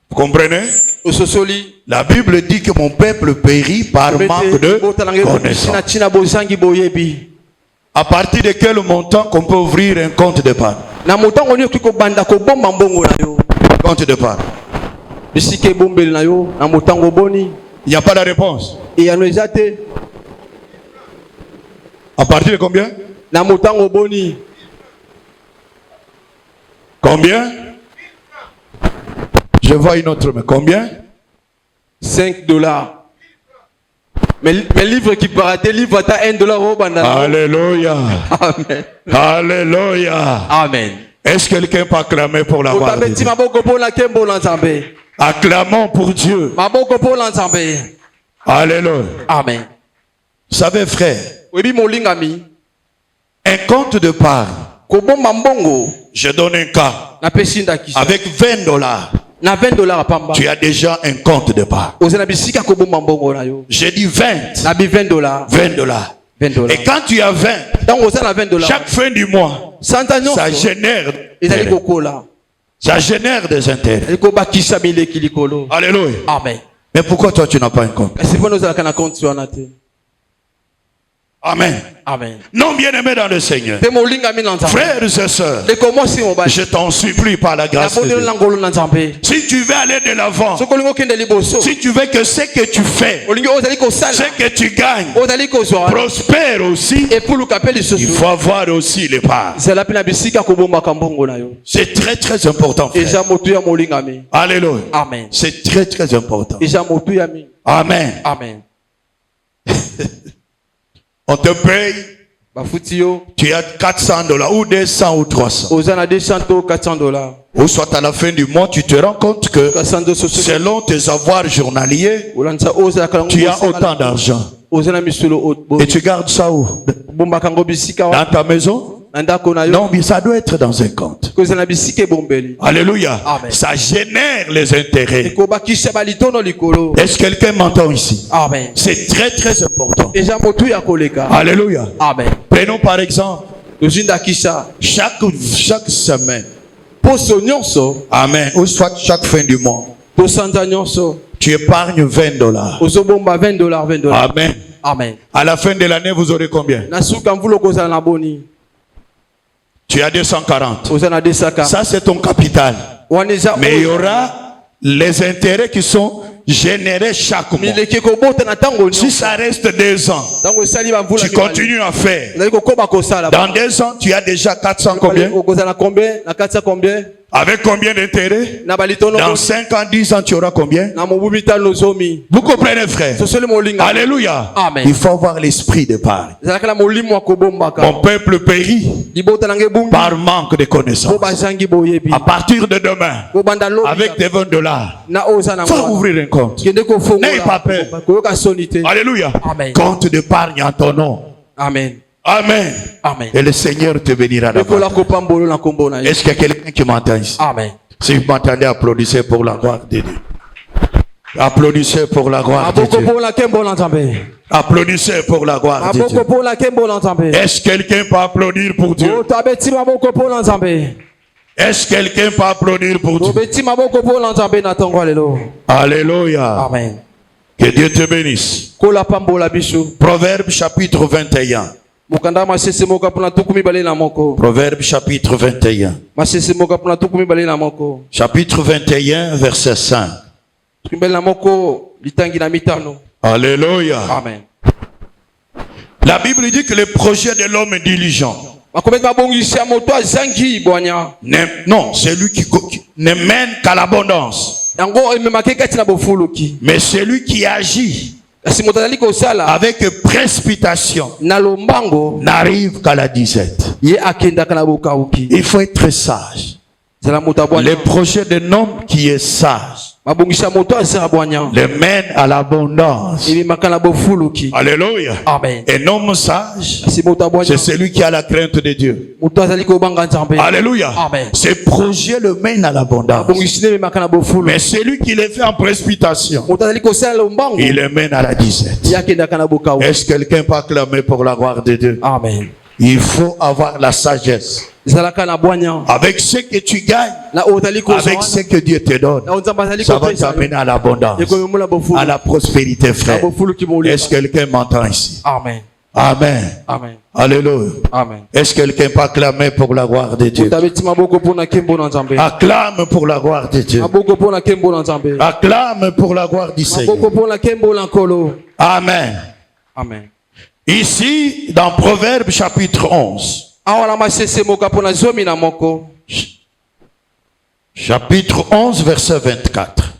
Vous comprenez? La Bible dit que mon peuple périt par manque de connaissance. À partir de quel montant qu'on peut ouvrir un compte d'épargne? Compte d'épargne. Il n'y a pas de réponse. À partir de combien? Combien? Je vois une autre main. Combien? $5. Mais livre qui peut rater, livre à $1. Alléluia. Amen. Alléluia. Amen. Est-ce que quelqu'un peut acclamer pour la gloire de Dieu? Acclamons pour Dieu. Alléluia. Amen. Vous savez, frère, un compte de part, je donne un cas, avec $20, tu as déjà un compte de part. J'ai dit 20. $20. Et quand tu as 20, chaque fin du mois, ça génère des intérêts. Alléluia. Amen. Mais pourquoi toi tu n'as pas un compte? Amen. Amen. Non, bien-aimé dans le Seigneur, frères et sœurs, je t'en supplie par la grâce de Dieu. Si tu veux aller de l'avant, si tu veux que ce que tu fais, ce que tu gagnes, prospère aussi, il faut avoir aussi les parts. C'est très très important, frère. Alléluia. Amen. C'est très très important. Amen. Amen. On te paye, tu as $400 ou 200 ou 300. $400. Ou soit à la fin du mois, tu te rends compte que selon tes avoirs journaliers, tu as autant d'argent. Et tu gardes ça où? Dans ta maison? Non, mais ça doit être dans un compte. Alléluia. Amen. Ça génère les intérêts. Est-ce que quelqu'un m'entend ici? Amen. C'est très très important. Alléluia. Amen. Prenons par exemple chaque semaine. Amen. Ou soit chaque fin du mois. Tu épargnes $20. Amen. Amen. À la fin de l'année, vous aurez combien? Tu as 240. Ça, c'est ton capital. Mais il y aura les intérêts qui sont générés chaque mois. Si ça reste 2 ans, tu continues à faire. Dans 2 ans, tu as déjà 400 combien? Avec combien d'intérêts? Dans 5 ans, 10 ans, tu auras combien? Vous comprenez, frère? Alléluia. Amen. Il faut avoir l'esprit de part. Mon peuple périt par manque de connaissances. À partir de demain, avec des $20, faut ouvrir un compte. N'ayez pas peur. Alléluia. Amen. Compte d'épargne en ton nom. Amen. Amen. Amen. Et le Seigneur te bénira davantage. Est-ce qu'il y a quelqu'un qui m'entend ici? Amen. Si vous m'entendez, applaudissez pour la gloire de Dieu. Applaudissez pour la gloire de Dieu. Applaudissez pour la gloire de Dieu. Est-ce que quelqu'un peut applaudir pour Dieu? Est-ce que quelqu'un peut applaudir pour Dieu? Alléluia. Amen. Que Dieu te bénisse. Proverbe chapitre 21. Proverbe chapitre 21. Chapitre 21, verset 5. Alléluia. Amen. La Bible dit que le projet de l'homme est diligent. Non, c'est lui qui ne mène qu'à l'abondance. Mais celui qui agit avec précipitation n'arrive qu'à la disette. Il faut être sage. Le projet d'un homme qui est sage le mène à l'abondance. Alléluia. Amen. Un homme sage, c'est celui qui a la crainte de Dieu. Alléluia. Amen. Ce projet le mène à l'abondance. Mais celui qui le fait en précipitation, il le mène à la disette. Est-ce que quelqu'un peut acclamer pour la gloire de Dieu? Amen. Il faut avoir la sagesse. Avec ce que tu gagnes, avec ce que Dieu te donne, ça va t'amener à l'abondance, à la prospérité, frère. Est-ce que quelqu'un m'entend ici? Amen. Amen. Amen. Alléluia. Amen. Est-ce que quelqu'un peut acclamer pour la gloire de Dieu? Acclame pour la gloire de Dieu. Acclame pour la gloire du Seigneur. Amen. Amen. Ici, dans Proverbe chapitre 11. Chapitre 11, verset 24.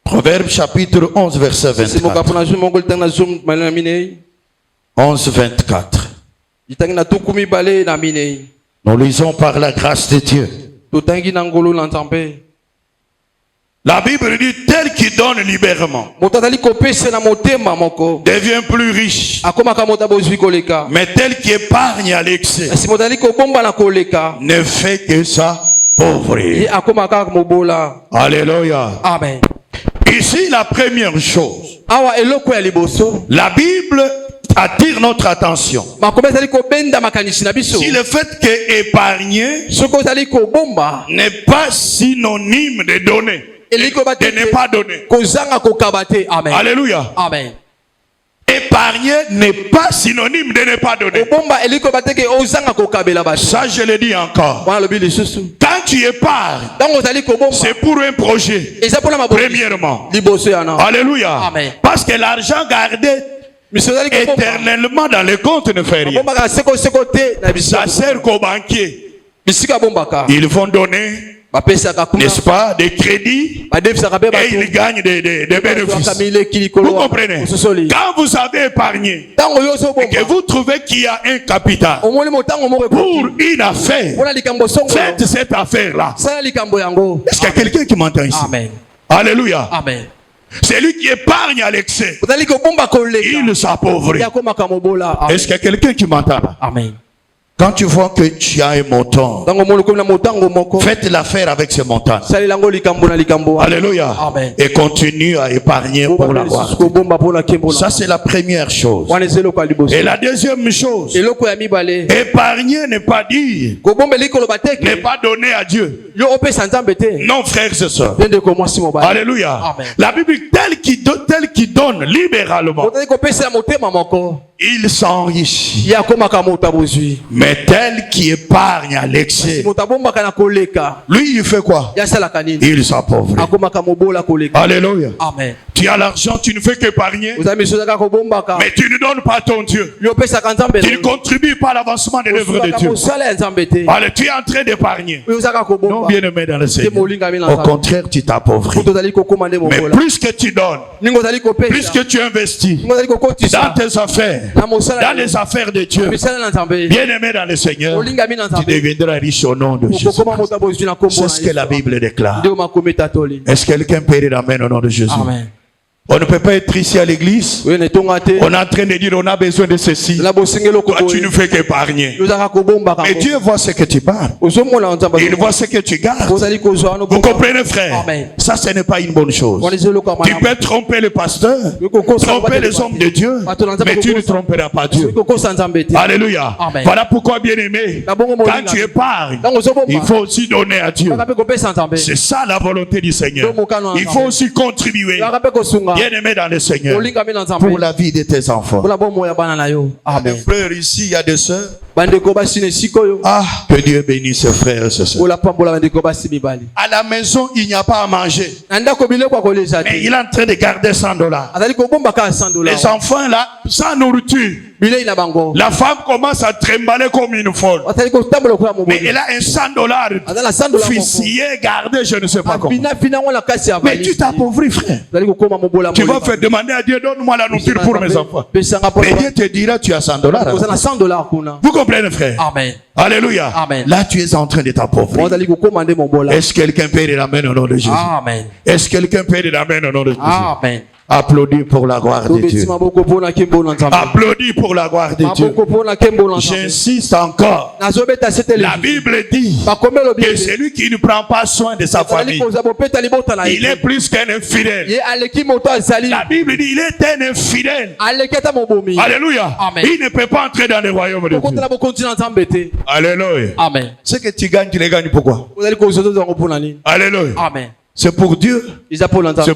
Proverbe chapitre 11, verset 24. 11, 24. Nous lisons par la grâce de Dieu. La Bible dit, tel qui donne librement devient plus riche. Mais tel qui épargne à l'excès ne fait que s'appauvrir. Alléluia. Amen. Ici, la première chose, la Bible attire notre attention. Si le fait qu'épargner n'est pas synonyme de donner, de ne pas donner. Amen. Alléluia. Amen. Épargner n'est pas synonyme de ne pas donner. Ça, je le dis encore. Quand tu épargnes, c'est pour un projet. Premièrement. Alléluia. Amen. Parce que l'argent gardé éternellement dans les comptes ne fait rien. Ça sert qu'aux banquiers. Ils vont donner, n'est-ce pas, des crédits et ils gagnent des bénéfices. Vous comprenez? Quand vous avez épargné et que vous trouvez qu'il y a un capital pour une affaire, faites cette affaire-là. Est-ce qu'il y a quelqu'un qui m'entend ici? Amen. Alléluia. Amen. Celui qui épargne à l'excès, il s'appauvrit. Est-ce qu'il y a quelqu'un qui m'entend là? Amen. Quand tu vois que tu as un montant, faites l'affaire avec ce montant. Alléluia. Amen. Et continue à épargner pour la gloire. Ça, c'est la première chose. Et la deuxième chose, épargner n'est pas dire, n'est pas donner à Dieu. Non, frères et sœurs. Alléluia. Amen. La Bible, tel qui donne libéralement, il s'enrichit. Mais tel qui épargne à l'excès, lui, il fait quoi? Il s'appauvrit. Alléluia. Amen. Tu as l'argent, tu ne fais qu'épargner, mais tu ne donnes pas ton Dieu. Tu ne contribues pas à l'avancement des œuvres de Dieu. Allez, tu es en train d'épargner. Non, bien aimé dans le Seigneur. Au contraire, tu t'appauvris. Mais plus que tu donnes, plus que tu investis dans tes affaires, dans les affaires de Dieu, bien aimé dans le Seigneur, tu deviendras riche au nom de Jésus. C'est ce que la Bible déclare. Est-ce que quelqu'un peut dire amen au nom de Jésus? Amen. On ne peut pas être ici à l'église. On est en train de dire on a besoin de ceci. Toi, tu ne fais qu'épargner. Mais Dieu voit ce que tu parles. Il voit ce que tu gardes. Vous comprenez, frère? Amen. Ça, ce n'est pas une bonne chose. Tu peux tromper le pasteur, tromper les hommes de Dieu, mais tu ne tromperas pas Dieu. Alléluia. Amen. Voilà pourquoi, bien aimé, quand tu épargnes, il faut aussi donner à Dieu. C'est ça la volonté du Seigneur. Il faut aussi contribuer, bien aimé dans le Seigneur, pour la vie de tes enfants. Des frères ici, il y a des sœurs. Ah, que Dieu bénisse ses frères et ses sœurs. À la maison, il n'y a pas à manger, mais il est en train de garder $100. Les enfants là, sans nourriture. La femme commence à trembler comme une folle. Mais elle a un $100 ficelé, gardé, je ne sais pas comment. Mais tu t'appauvris, frère. Tu vas faire demander à Dieu, donne-moi la nourriture pour mes enfants. Mais Dieu te dira, tu as $100. Vous comprenez, frère? Amen. Alléluia. Amen. Là, tu es en train de t'appauvrir. Est-ce que quelqu'un peut dire amen au nom de Jésus? Amen. Est-ce que quelqu'un peut dire amen au nom de Jésus? Amen. Applaudis pour la gloire de Dieu. Applaudis pour la gloire de Dieu. J'insiste encore. La Bible dit que celui qui ne prend pas soin de sa famille, il est plus qu'un infidèle. La Bible dit il est un infidèle. Alléluia. Amen. Il ne peut pas entrer dans le royaume de Dieu. Alléluia. Amen. Ce que tu gagnes, tu les gagnes pourquoi? Alléluia. Amen. C'est pour Dieu, c'est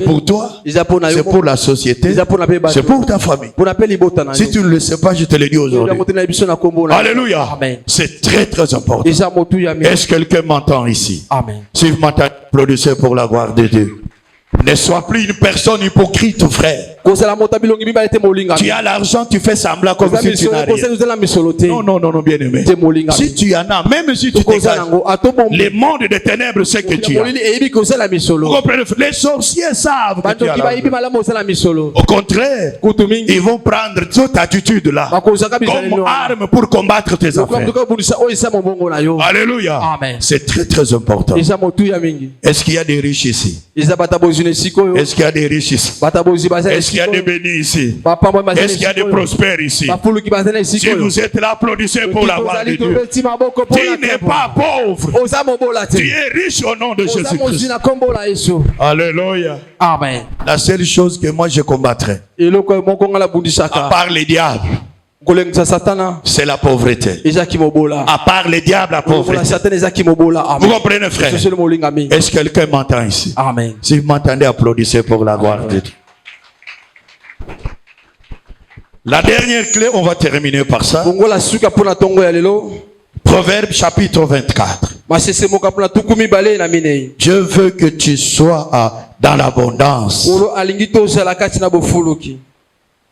pour toi, c'est pour la société, c'est pour ta famille. Si tu ne le sais pas, je te le dis aujourd'hui. Alléluia. C'est très très important. Est-ce que quelqu'un m'entend ici? Amen. Si vous m'entendez, applaudissez pour la gloire de Dieu. Ne sois plus une personne hypocrite, frère. Tu as l'argent, tu fais semblant comme si tu n'as rien. Non, bien aimé. Si tu en as, même si tu dégages, les mondes des ténèbres c'est que tu as. Vous comprenez? Les sorciers savent que tu as l'argent. Au contraire, ils vont prendre toute attitude là comme arme pour combattre tes affaires. Alléluia. C'est très très important. Est-ce qu'il y a des riches ici? Est-ce qu'il y a des riches ici? Est-ce qu'il y a des bénis ici? Est-ce qu'il y a des prospères ici? Si vous êtes là, applaudissez pour la gloire de Dieu. Tu n'es pas pauvre. Tu es riche au nom de Jésus-Christ. Alléluia. Amen. La seule chose que moi je combattrai, à part les diables, c'est la pauvreté. À part les diables, la pauvreté. Vous comprenez, frère? Est-ce que quelqu'un m'entend ici? Amen. Si vous m'entendez, applaudissez pour la gloire de Dieu. La dernière clé, on va terminer par ça. Proverbe chapitre 24. Dieu veut que tu sois dans l'abondance.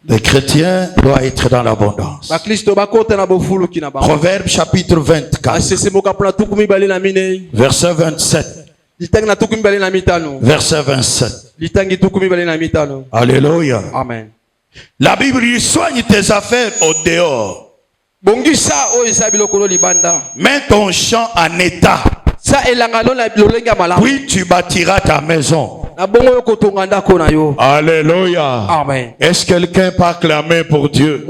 Le chrétien doit être dans l'abondance. Proverbe chapitre 24. Verset 27. Verset 27. Alléluia. Amen. La Bible dit soigne tes affaires au dehors. Mets ton champ en état. Puis tu bâtiras ta maison. Alléluia. Amen. Est-ce que quelqu'un peut acclamer pour Dieu?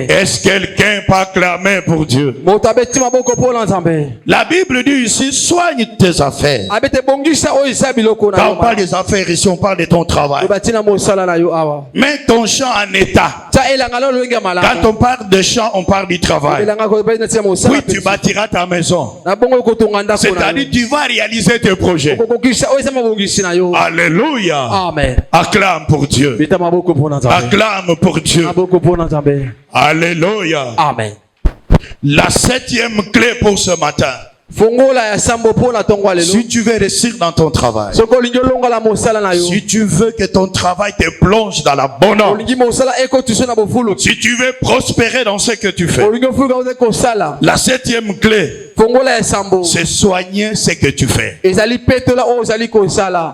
Est-ce que quelqu'un peut acclamer pour Dieu? La Bible dit ici, soigne tes affaires. Quand on parle des affaires ici, on parle de ton travail. Mets ton champ en état. Quand on parle de champ, on parle du travail. Puis tu bâtiras ta maison. C'est-à-dire tu vas réaliser tes projets. Alléluia. Amen. Acclame pour Dieu. Acclame pour Dieu. Alléluia. Amen. La 7e clé pour ce matin. Si tu veux réussir dans ton travail, si tu veux que ton travail te plonge dans l'abondance, si tu veux prospérer dans ce que tu fais, la 7e clé, c'est soigner ce que tu fais.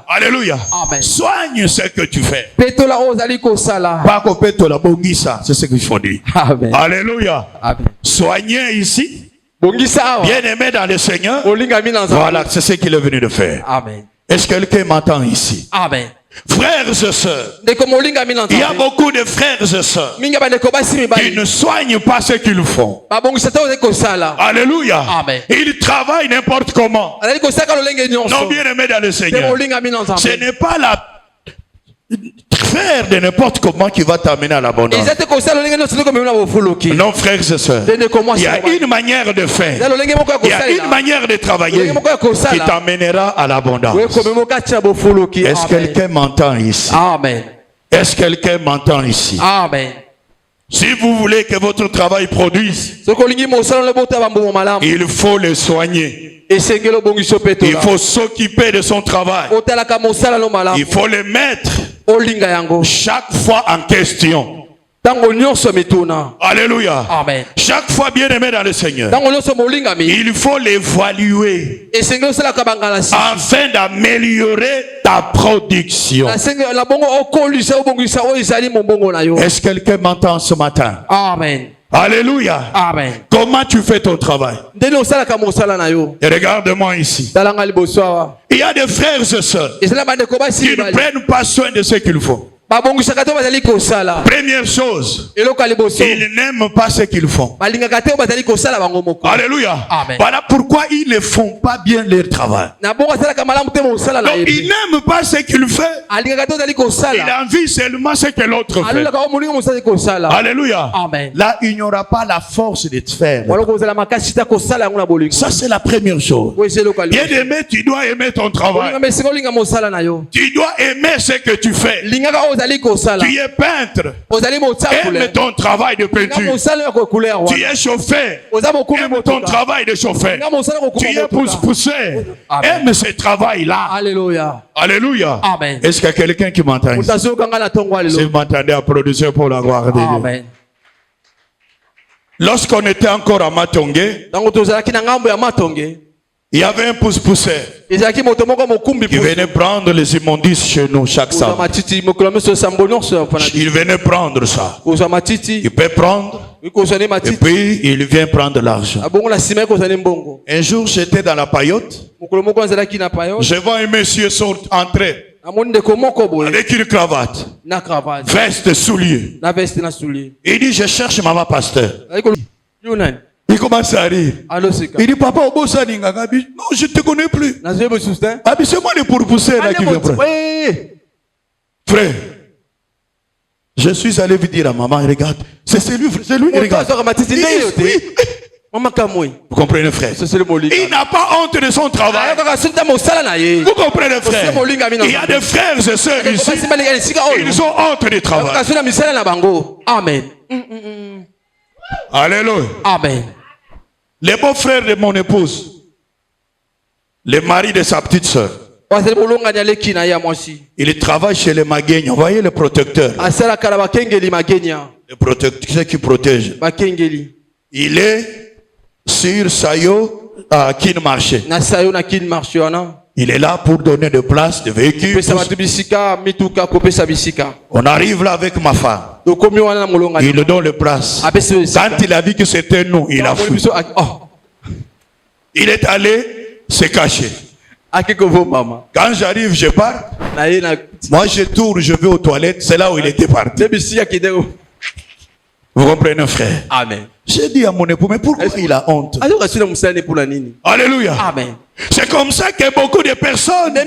Alléluia. Amen. Soigne ce que tu fais. Pas c'est ce qu'il faut dire. Amen. Alléluia. Amen. Soigner ici. Bien aimé dans le Seigneur. Voilà, c'est ce qu'il est venu de faire. Amen. Est-ce que quelqu'un m'entend ici? Amen. Frères et sœurs, il y a beaucoup de frères et sœurs qui ne soignent pas ce qu'ils font. Alléluia. Amen. Ils travaillent n'importe comment. Non, bien aimé dans le Seigneur. Ce n'est pas la faire de n'importe comment qui va t'amener à l'abondance. Non, frères et sœurs, il y a une manière de faire, il y a une manière de travailler qui t'amènera à l'abondance. Est-ce que quelqu'un m'entend ici? Amen. Est-ce que quelqu'un m'entend ici? Amen. Si vous voulez que votre travail produise, il faut le soigner. Il faut s'occuper de son travail. Il faut le mettre chaque fois en question. Alléluia. Amen. Chaque fois bien aimé dans le Seigneur, il faut l'évaluer afin d'améliorer ta production. Est-ce que quelqu'un m'entend ce matin? Amen. Alléluia. Amen. Comment tu fais ton travail? Et regarde-moi ici. Il y a des frères et sœurs qui ne prennent pas soin de ce qu'ils font. Première chose, ils n'aiment pas ce qu'ils font. Alléluia. Amen. Voilà pourquoi ils ne font pas bien leur travail. Donc, ils n'aiment pas ce qu'il fait. Il envie seulement ce que l'autre fait. Alléluia. Amen. Là, il n'y aura pas la force de te faire. Ça, c'est la première chose. Bien aimé, tu dois aimer ton travail. Tu dois aimer ce que tu fais. Tu es peintre. Aime ton travail de peinture. Tu es chauffeur. Aime ton travail de chauffeur. Tu es pousse-pousseur. Aime ce travail-là. Alléluia. Alléluia. Amen. Est-ce qu'il y a quelqu'un qui m'entend ici? Si vous m'entendez, applaudissez pour la gloire de Dieu. Amen. Lorsqu'on était encore à Matongé, il y avait un pousse-pousseur qui venait prendre les immondices chez nous chaque samedi. Il venait prendre ça. Il peut prendre et puis il vient prendre l'argent. Un jour, j'étais dans la paillote. Je vois un monsieur entrer avec une cravate, veste, souliers. Il dit, je cherche maman pasteur. Il commence à rire. Il dit, papa, non, je ne te connais plus. C'est moi le pourpousser là qui veut prendre. Frère, je suis allé lui dire à maman, regarde, c'est lui, regarde. Vous comprenez, frère? Il n'a pas honte de son travail. Vous comprenez, frère? Il y a des frères et sœurs ici, ils ont honte du travail. Amen. Alléluia. Amen. Les beaux-frères de mon épouse, le mari de sa petite sœur, il travaille chez les Magenia. Vous voyez le protecteur? Le protecteur qui protège. Il est sur Sayo à Kinmarché. Il est là pour donner de place, de véhicules. On arrive là avec ma femme. Il nous donne le place. Quand il a vu que c'était nous, il a fui. Il est allé se cacher. Quand j'arrive, je pars. Moi, je tourne, je vais aux toilettes. C'est là où il était parti. Vous comprenez, frère? Amen. J'ai dit à mon époux, mais pourquoi il a honte? Alléluia. Amen. C'est comme ça que beaucoup de personnes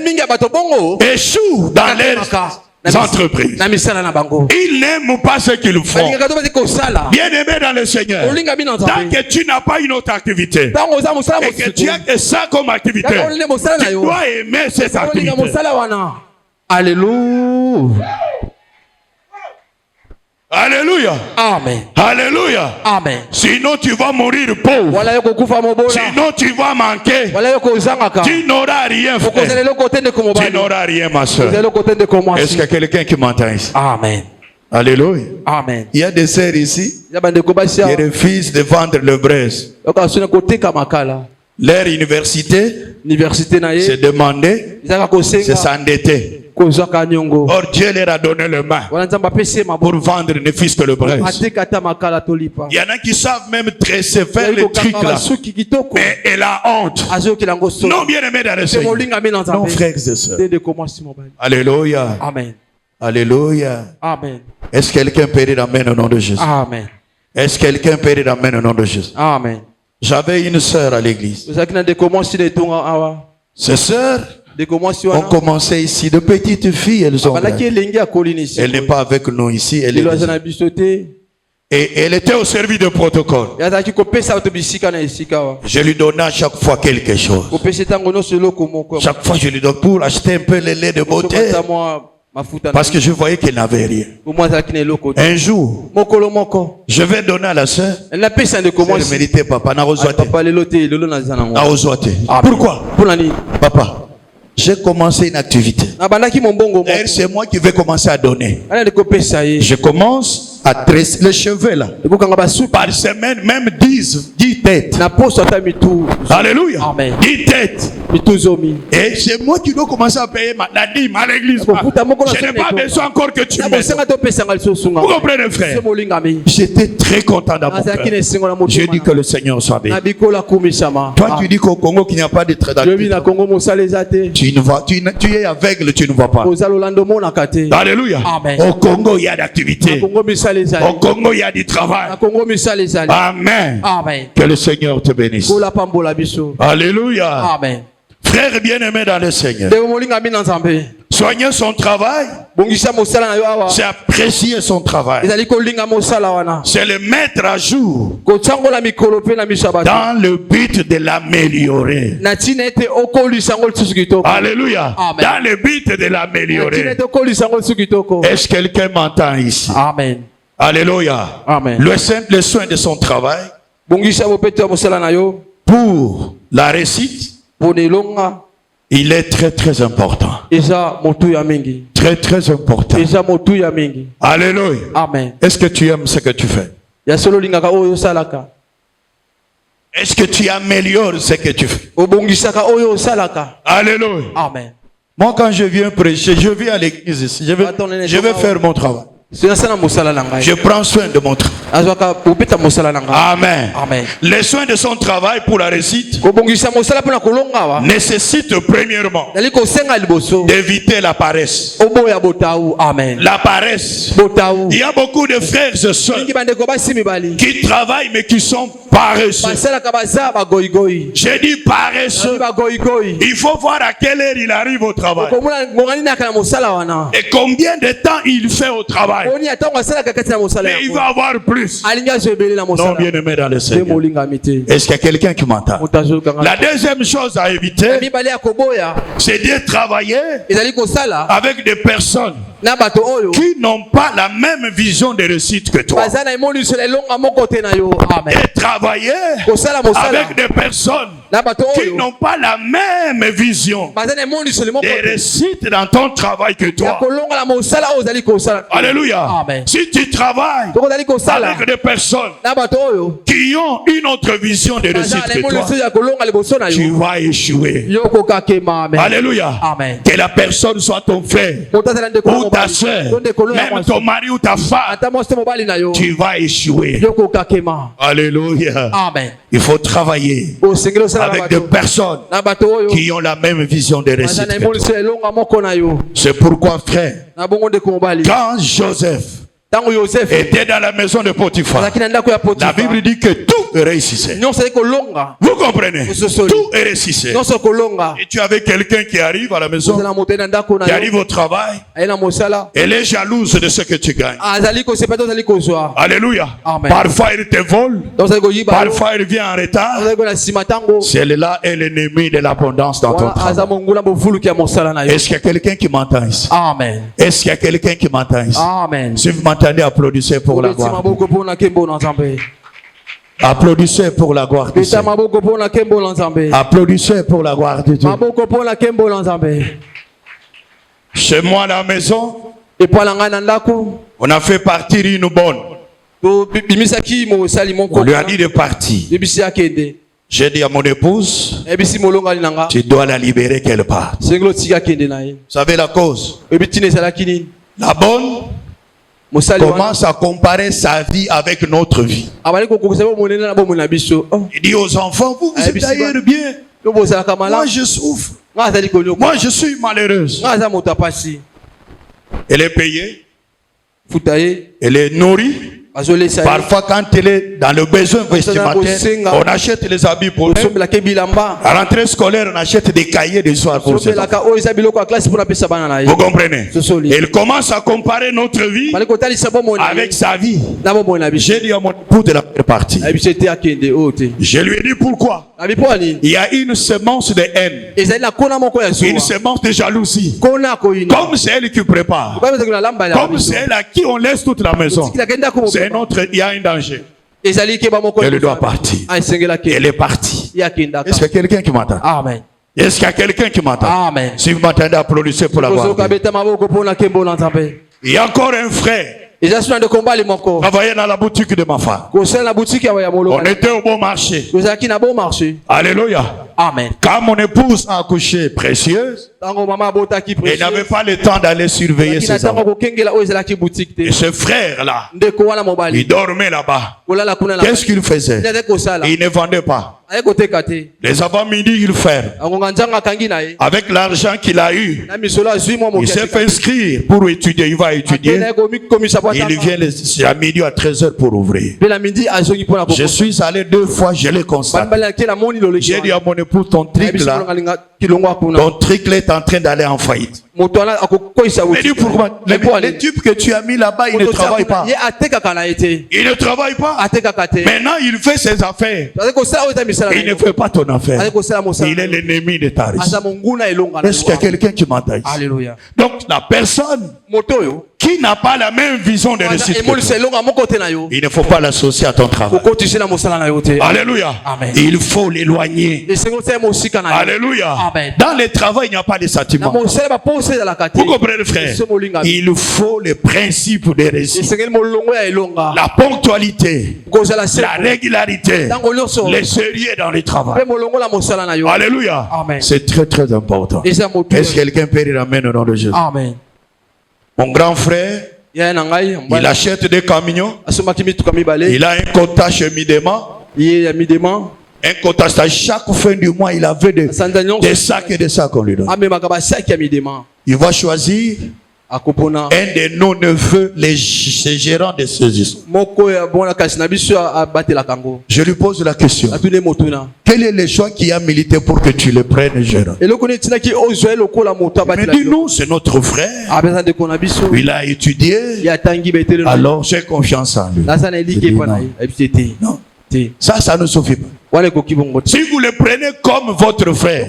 échouent dans leurs entreprises. Ils n'aiment pas ce qu'ils font. Bien aimé dans le Seigneur, tant que tu n'as pas une autre activité et que tu as que ça comme activité, tu dois aimer cette activité. Alléluia. Alléluia. Amen. Alléluia. Amen. Sinon tu vas mourir pauvre. Sinon tu vas manquer. Tu n'auras rien, frère. Tu n'auras rien, ma soeur. Est-ce qu'il y a quelqu'un qui m'entend ici? Amen. Alléluia. Amen. Il y a des sœurs ici qui refusent de vendre le braise. Leur université, c'est demander, c'est s'endetter. Or Dieu leur a donné le main pour vendre ne fût-ce que le braise. Il y en a qui savent même tresser, faire le truc là. Mais elle a honte. Non, bien aimé dans le Seigneur. Non, frères et sœurs. Alléluia. Amen. Alléluia. Amen. Est-ce que quelqu'un peut dire amen au nom de Jésus? Amen. Est-ce que quelqu'un peut dire amen au nom de Jésus? Amen. J'avais une sœur à l'église. Ces sœurs ont commencé ici. De petites filles, elles ont grandi. Elle n'est pas avec nous ici. Elle est ici. Et elle était au service de protocole. Je lui donnais à chaque fois quelque chose. Chaque fois, je lui donnais pour acheter un peu le lait de beauté. Parce que je voyais qu'elle n'avait rien. Un jour, je vais donner à la sœur. Elle ne méritait papa. Pourquoi? Papa, j'ai commencé une activité. C'est moi qui vais commencer à donner. Je commence à tresser les cheveux là. Par semaine, même 10 têtes. Alléluia. 10 têtes. Et c'est moi qui dois commencer à payer la dîme à l'église. Je n'ai pas besoin encore que tu m'aides. Vous comprenez, frère? J'étais très content d'avoir. J'ai dit que le Seigneur soit béni. Toi, tu dis qu'au Congo, qu'il n'y a pas de trait d'activité. Tu es aveugle, tu ne vois pas. Alléluia. Au Congo, il y a d'activité. Au Congo, il y a du travail. Amen. Que le Seigneur te bénisse. Alléluia. Amen. Frère bien-aimé dans le Seigneur. Soigner son travail, c'est apprécier son travail. C'est le mettre à jour dans le but de l'améliorer. Alléluia. Dans le but de l'améliorer. Est-ce que quelqu'un m'entend ici? Amen. Alléluia. Amen. Le soin de son travail pour la réussite, il est très très important. Très très important. Alléluia. Amen. Est-ce que tu aimes ce que tu fais? Est-ce que tu améliores ce que tu fais? Alléluia. Amen. Moi, quand je viens prêcher, je viens à l'église ici. Je vais faire mon travail. Je prends soin de mon travail. Amen. Amen. Les soins de son travail pour la réussite nécessitent premièrement d'éviter la paresse. Amen. La paresse. Il y a beaucoup de frères et sœurs qui travaillent mais qui sont paresseux. J'ai dit paresseux. Il faut voir à quelle heure il arrive au travail. Et combien de temps il fait au travail. Mais il va avoir plus. Non, bien aimé dans le Seigneur. Est-ce qu'il y a quelqu'un qui m'entend? La deuxième chose à éviter, c'est de travailler avec des personnes qui n'ont pas la même vision de réussite que toi. Et travailler avec des personnes qui n'ont pas la même vision de réussite dans ton travail que toi. Alléluia. Amen. Si tu travailles avec des personnes qui ont une autre vision de réussite que toi, tu vas échouer. Alléluia. Amen. Que la personne soit ton frère ou ta soeur, même ton mari ou ta femme, tu vas échouer. Alléluia. Amen. Il faut travailler avec des personnes qui ont la même vision de réussite que toi. C'est pourquoi, frère, quand Joseph était dans la maison de Potiphar, la Bible dit que tout réussissait. Vous comprenez? Tout réussissait. Et tu avais quelqu'un qui arrive à la maison, qui arrive au travail, elle est jalouse de ce que tu gagnes. Alléluia. Parfois il te vole, parfois il vient en retard. Celle-là est l'ennemi de l'abondance dans ton travail. Est-ce qu'il y a quelqu'un qui m'entend ici? Amen. Est-ce qu'il y a quelqu'un qui m'entend ici? Amen. Si vous m'entendez, applaudissez pour la gloire. Applaudissez pour la gloire de Dieu. Applaudissez pour la gloire de Dieu. Chez moi à la maison, on a fait partir une bonne. On lui a dit de partir. J'ai dit à mon épouse, tu dois la libérer quelque part. Vous savez la cause? La bonne commence à comparer sa vie avec notre vie. Il dit aux enfants, vous êtes d'ailleurs bien. Moi je souffre. Moi je suis malheureuse. Elle est payée. Elle est nourrie. Parfois quand elle est dans le besoin vestimentaire, on achète les habits pour elle. À la rentrée scolaire, on achète des cahiers de soir pour ses enfants. Vous comprenez? Elle commence à comparer notre vie avec sa vie. J'ai dit à mon époux de la partie. Je lui ai dit pourquoi. Il y a une semence de haine, une semence de jalousie. Comme c'est elle qui prépare, comme c'est elle à qui on laisse toute la maison, il y a un danger. Elle doit partir. Elle est partie. Est-ce qu'il y a quelqu'un qui m'entend? Amen. Est-ce qu'il y a quelqu'un qui m'entend? Amen. Si vous m'entendez, applaudissez pour la gloire. Il y a encore un frère Travailler dans la boutique de ma femme. On était au bon marché. Alléluia. Amen. Quand mon épouse a accouché précieuse, elle n'avait pas le temps d'aller surveiller ses enfants. Et ce frère-là, il dormait là-bas. Qu'est-ce qu'il faisait? Il ne vendait pas. Les avant-midi, il ferme. Avec l'argent qu'il a eu, il s'est fait inscrire pour étudier. Il va étudier. Il vient à midi à 13h pour ouvrir. Je suis allé 2 fois, je l'ai constaté. J'ai dit à mon époux, ton truc là est en train d'aller en faillite. Mais dis pourquoi? Les tubes que tu as mis là-bas, il ne travaille pas. Il ne travaille pas. Maintenant, il fait ses affaires. Il ne fait pas ton affaire. Il est l'ennemi de ta richesse. Est-ce qu'il y a quelqu'un qui m'entend ici? Alléluia. Donc, la personne qui n'a pas la même vision de réussite que toi, il ne faut pas l'associer à ton travail. Alléluia. Amen. Il faut l'éloigner. Alléluia. Amen. Dans le travail, il n'y a pas de sentiment. Vous comprenez, frère? Il faut les principes de réussite. La ponctualité, la régularité, le sérieux dans le travail. Alléluia. C'est très très important. Est-ce que quelqu'un peut dire amen au nom de Jésus? Amen. Mon grand frère, il achète des camions. Il a un quota cheminement. Un quota, chaque fin du mois, il avait des sacs et des sacs qu'on lui donne. Il va choisir un de nos neveux, les gérants de ce discours. Je lui pose la question. Quel est le choix qui a milité pour que tu le prennes gérant? Mais dis-nous, c'est notre frère. Il a étudié. Alors j'ai confiance en lui. Non. Ça ne suffit pas. Si vous le prenez comme votre frère,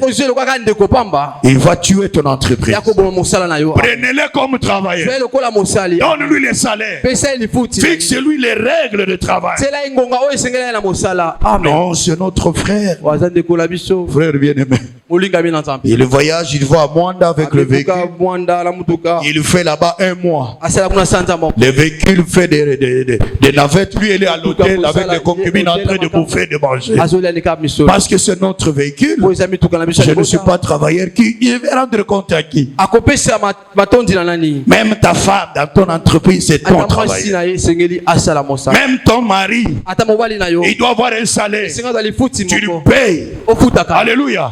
il va tuer ton entreprise. Prenez-le comme travailleur. Donne-lui les salaires. Fixe-lui les règles de travail. Non, c'est notre frère. Frère bien-aimé. Il voyage, il va à Mwanda avec le véhicule. Il fait là-bas 1 mois. Le véhicule fait des navettes. Lui, il est à l'hôtel avec les concubines en train de bouffer, de manger. Parce que c'est notre véhicule. Je ne suis pas travailleur. Il va rendre compte à qui? Même ta femme dans ton entreprise, c'est ton travail. Même ton mari, il doit avoir un salaire. Tu lui payes. Alléluia.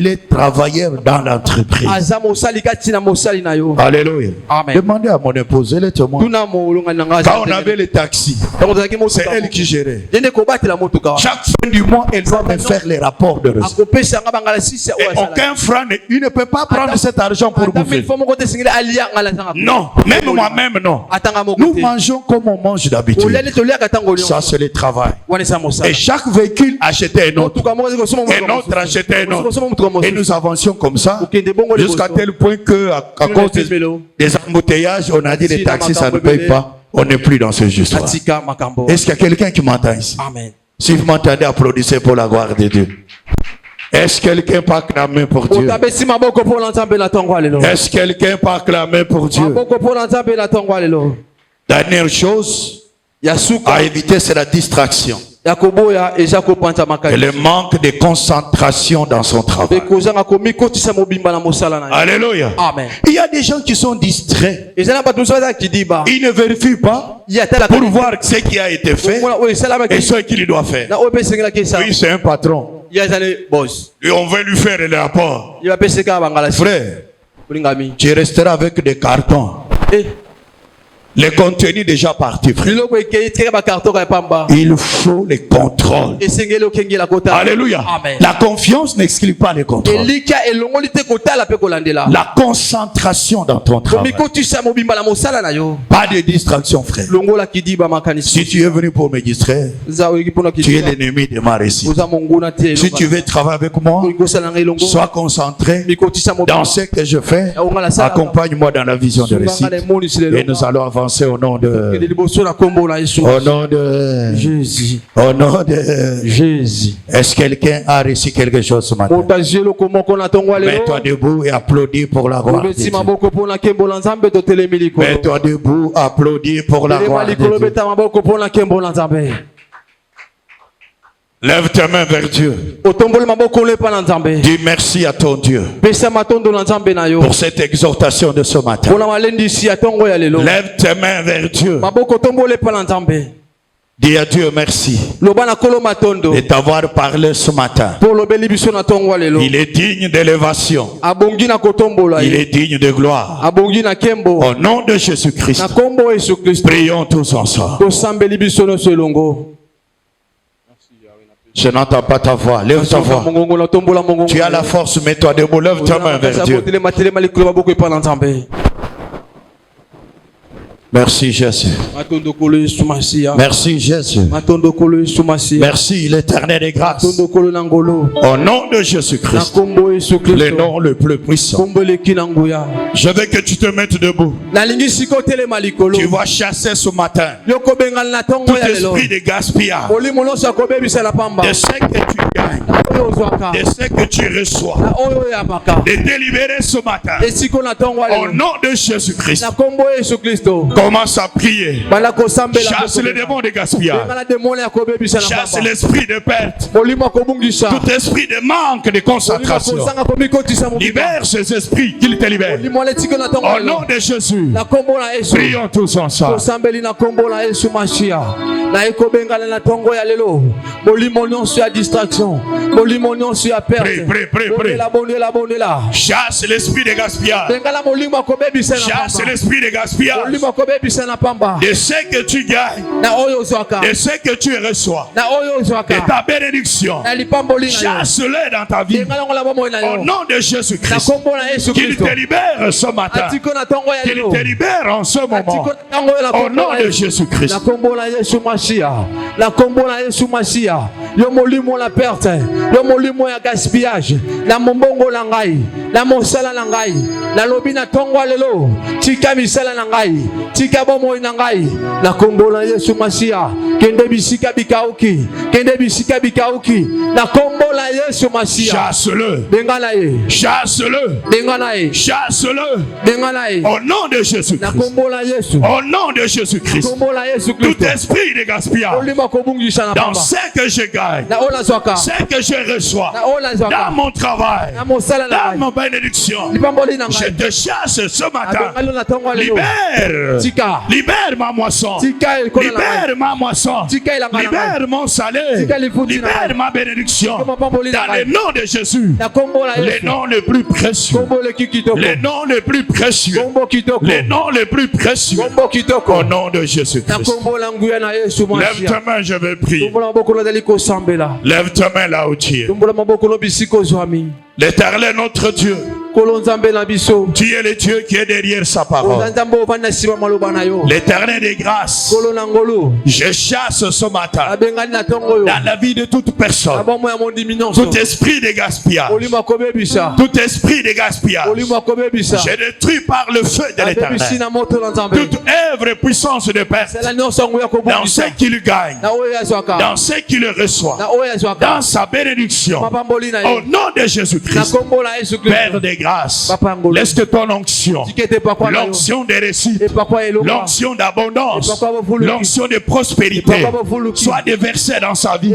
Il est travailleur dans l'entreprise. Alléluia. Demandez à mon épouse, elle est témoin. Quand on avait les taxis, c'est elle qui gérait. Chaque fin du mois, elle va me faire les rapports de résultats. Et aucun franc, il ne peut pas prendre cet argent pour bouffer. Non, même moi-même, non. Nous mangeons comme on mange d'habitude. Ça, c'est le travail. Et chaque véhicule achetait un autre. Un autre achetait un autre. Et nous avancions comme ça, jusqu'à tel point que, à cause des embouteillages, on a dit les taxis, ça ne paye pas. On n'est plus dans ce juste-là. Est-ce qu'il y a quelqu'un qui m'entend ici? Amen. Si vous m'entendez, applaudissez pour la gloire de Dieu. Est-ce que quelqu'un peut acclamer pour Dieu? Est-ce que quelqu'un peut acclamer pour Dieu? Dernière chose à éviter, c'est la distraction. Et le manque de concentration dans son travail. Alléluia. Amen. Il y a des gens qui sont distraits. Ils ne vérifient pas pour voir ce qui a été fait et ce qu'il doit faire. Lui, c'est un patron. Et on veut lui faire le rapport. Frère, tu resteras avec des cartons. Le contenu déjà parti, frère. Il faut les contrôles. Alléluia. Amen. La confiance n'exclut pas les contrôles. La concentration dans ton travail. Pas de distraction, frère. Si tu es venu pour me distraire, tu es l'ennemi de ma réussite. Si tu veux travailler avec moi, sois concentré dans ce que je fais. Accompagne-moi dans la vision de réussite. Et nous allons avancer. avancer au nom de Jésus. Au nom de Jésus. Est-ce que quelqu'un a reçu quelque chose ce matin? Mets-toi debout et applaudis pour la gloire de Dieu. Mets-toi debout, applaudis pour la gloire de Dieu. Lève tes mains vers Dieu. Dis merci à ton Dieu pour cette exhortation de ce matin. Lève tes mains vers Dieu. Dis à Dieu merci de t'avoir parlé ce matin. Il est digne d'élévation. Il est digne de gloire. Au nom de Jésus-Christ, prions tous ensemble. Je n'entends pas ta voix. Lève ta voix. Tu as la force, mets-toi debout. Lève ta main vers Dieu. Merci Jésus. Merci Jésus. Merci l'Éternel des grâces. Au nom de Jésus-Christ, le nom le plus puissant. Je veux que tu te mettes debout. Tu vas chasser ce matin tout esprit de gaspillage, de ce que tu gagnes, de ce que tu reçois, de délibérer ce matin. Au nom de Jésus-Christ, commence à prier. Chasse le démon de gaspillage. Chasse l'esprit de perte. Tout esprit de manque de concentration. Libère ces esprits, qu'ils te libèrent. Au nom de Jésus, prions tous ensemble. Prie. Chasse l'esprit de gaspillage. Chasse l'esprit de gaspillage. De ce que tu gagnes, de ce que tu reçois, de ta bénédiction, chasse-le dans ta vie. Au nom de Jésus-Christ, qu'il te libère ce matin, qu'il te libère en ce moment. Au nom de Jésus-Christ. Yo molimo la perte, yo molimo ya gaspillage, la mombongo la ngai, la mosala la ngai, la lobina tongwa lelo, tika misala la ngai, tika bomo na ngai, la kombola Yesu Masia, kende bisika bikauki, la kombola Yesu Masia. Chasse-le, bengalae, chasse-le, bengalae, chasse-le, bengalae. Au nom de Jésus-Christ, la kombola Yesu, au nom de Jésus-Christ, tout esprit de gaspillage, dans ce que je gagne, ce que je reçois, dans mon travail, dans mon bénédiction, je te chasse ce matin. Libère ma moisson, libère ma moisson, libère mon salaire, libère ma bénédiction. Dans le nom de Jésus, le nom le plus précieux, le nom le plus précieux, le nom le plus précieux, au nom de Jésus-Christ. Lève ta main, je vais prier. Lève ta main là où tu es. L'Éternel notre Dieu, tu es le Dieu qui est derrière sa parole. L'Éternel des grâces, je chasse ce matin dans la vie de toute personne tout esprit de gaspillage, tout esprit de gaspillage, je détruis par le feu de l'Éternel toute œuvre puissance de perte dans ce qu'il gagne, dans ce qu'il reçoit, dans sa bénédiction. Au nom de Jésus-Christ, Père des grâces, laisse que ton onction, l'onction des réussites, l'onction d'abondance, l'onction de prospérité soit déversée dans sa vie,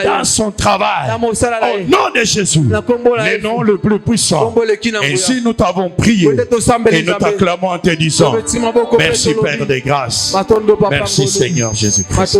dans son travail. Au nom de Jésus, le nom le plus puissant. Ainsi nous t'avons prié et nous t'acclamons en te disant merci Père des grâces, merci Seigneur Jésus-Christ.